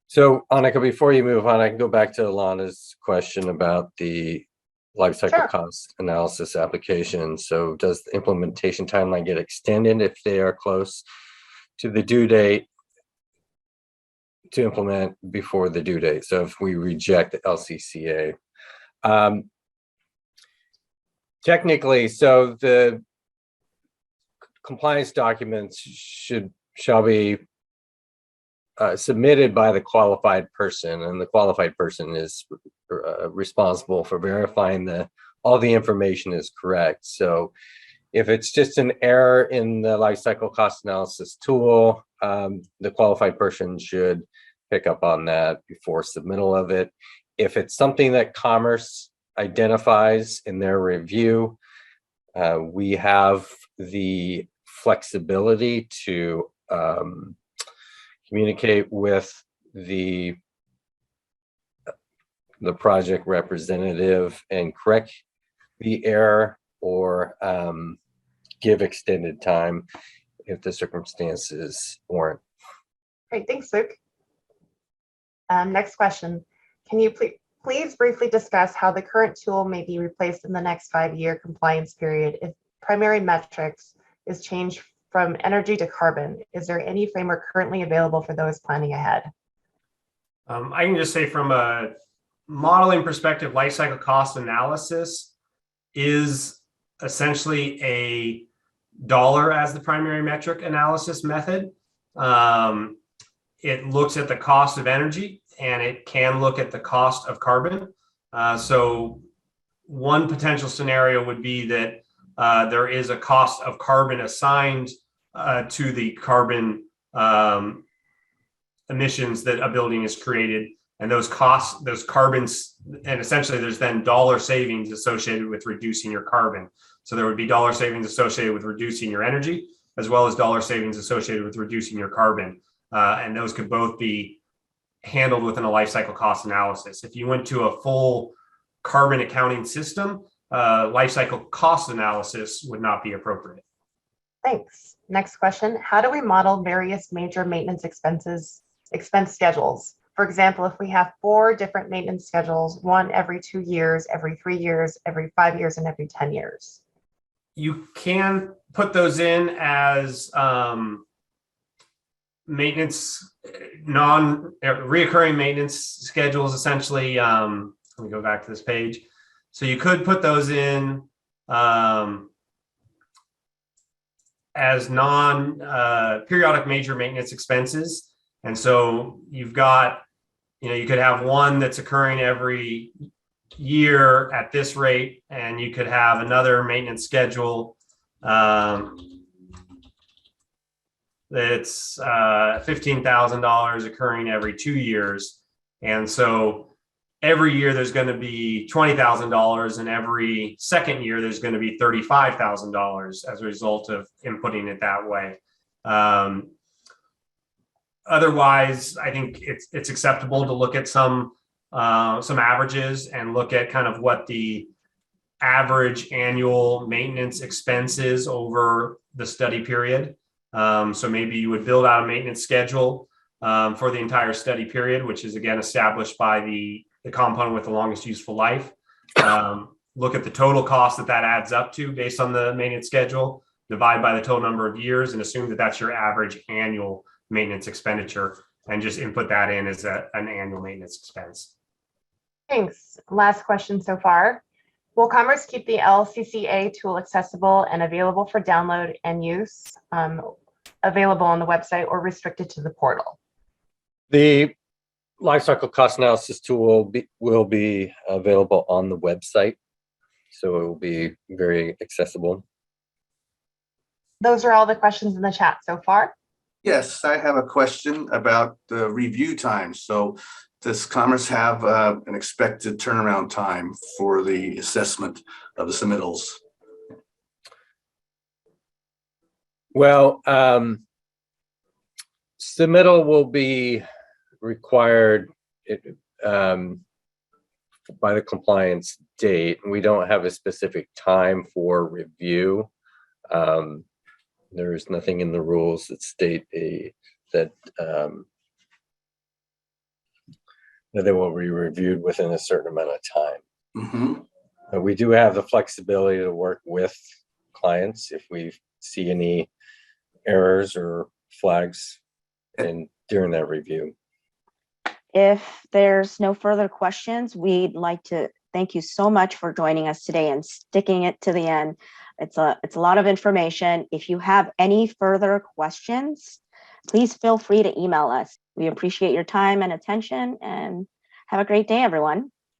So, Annika, before you move on, I can go back to Alana's question about the life cycle cost analysis application. So does the implementation timeline get extended if they are close to the due date to implement before the due date? So if we reject the LCCA, technically, so the compliance documents shall be submitted by the qualified person, and the qualified person is responsible for verifying all the information is correct. So if it's just an error in the life cycle cost analysis tool, the qualified person should pick up on that before submittal of it. If it's something that Commerce identifies in their review, we have the flexibility to communicate with the project representative and correct the error, or give extended time if the circumstances warrant. Great, thanks, Luke. Next question. Can you please briefly discuss how the current tool may be replaced in the next 5-year compliance period if primary metrics is changed from energy to carbon? Is there any framework currently available for those planning ahead? I can just say from a modeling perspective, life cycle cost analysis is essentially a dollar as the primary metric analysis method. It looks at the cost of energy and it can look at the cost of carbon. So one potential scenario would be that there is a cost of carbon assigned to the carbon emissions that a building is created, and those costs, those carbons, and essentially there's then dollar savings associated with reducing your carbon. So there would be dollar savings associated with reducing your energy, as well as dollar savings associated with reducing your carbon. And those could both be handled within a life cycle cost analysis. If you went to a full carbon accounting system, life cycle cost analysis would not be appropriate. Thanks. Next question. How do we model various major maintenance expense schedules? For example, if we have 4 different maintenance schedules, one every 2 years, every 3 years, every 5 years, and every 10 years. You can put those in as maintenance, reoccurring maintenance schedules, essentially. Let me go back to this page. So you could put those in as non-periodic major maintenance expenses. And so you've got, you could have one that's occurring every year at this rate, and you could have another maintenance schedule that's $15,000 occurring every 2 years. And so every year there's going to be $20,000, and every second year there's going to be $35,000 as a result of inputting it that way. Otherwise, I think it's acceptable to look at some averages and look at kind of what the average annual maintenance expense is over the study period. So maybe you would build out a maintenance schedule for the entire study period, which is again established by the component with the longest useful life. Look at the total cost that adds up to based on the maintenance schedule, divide by the total number of years, and assume that that's your average annual maintenance expenditure, and just input that in as an annual maintenance expense. Thanks. Last question so far. Will Commerce keep the LCCA tool accessible and available for download and use, available on the website, or restricted to the portal? The lifecycle cost analysis tool will be available on the website, so it will be very accessible. Those are all the questions in the chat so far. Yes, I have a question about the review time. So does Commerce have an expected turnaround time for the assessment of the submittals? Well, submittal will be required by the compliance date. We don't have a specific time for review. There's nothing in the rules that state that they will be reviewed within a certain amount of time. Mm-hmm. But we do have the flexibility to work with clients if we see any errors or flags during that review. If there's no further questions, we'd like to thank you so much for joining us today and sticking it to the end. It's a lot of information. If you have any further questions, please feel free to email us. We appreciate your time and attention, and have a great day, everyone.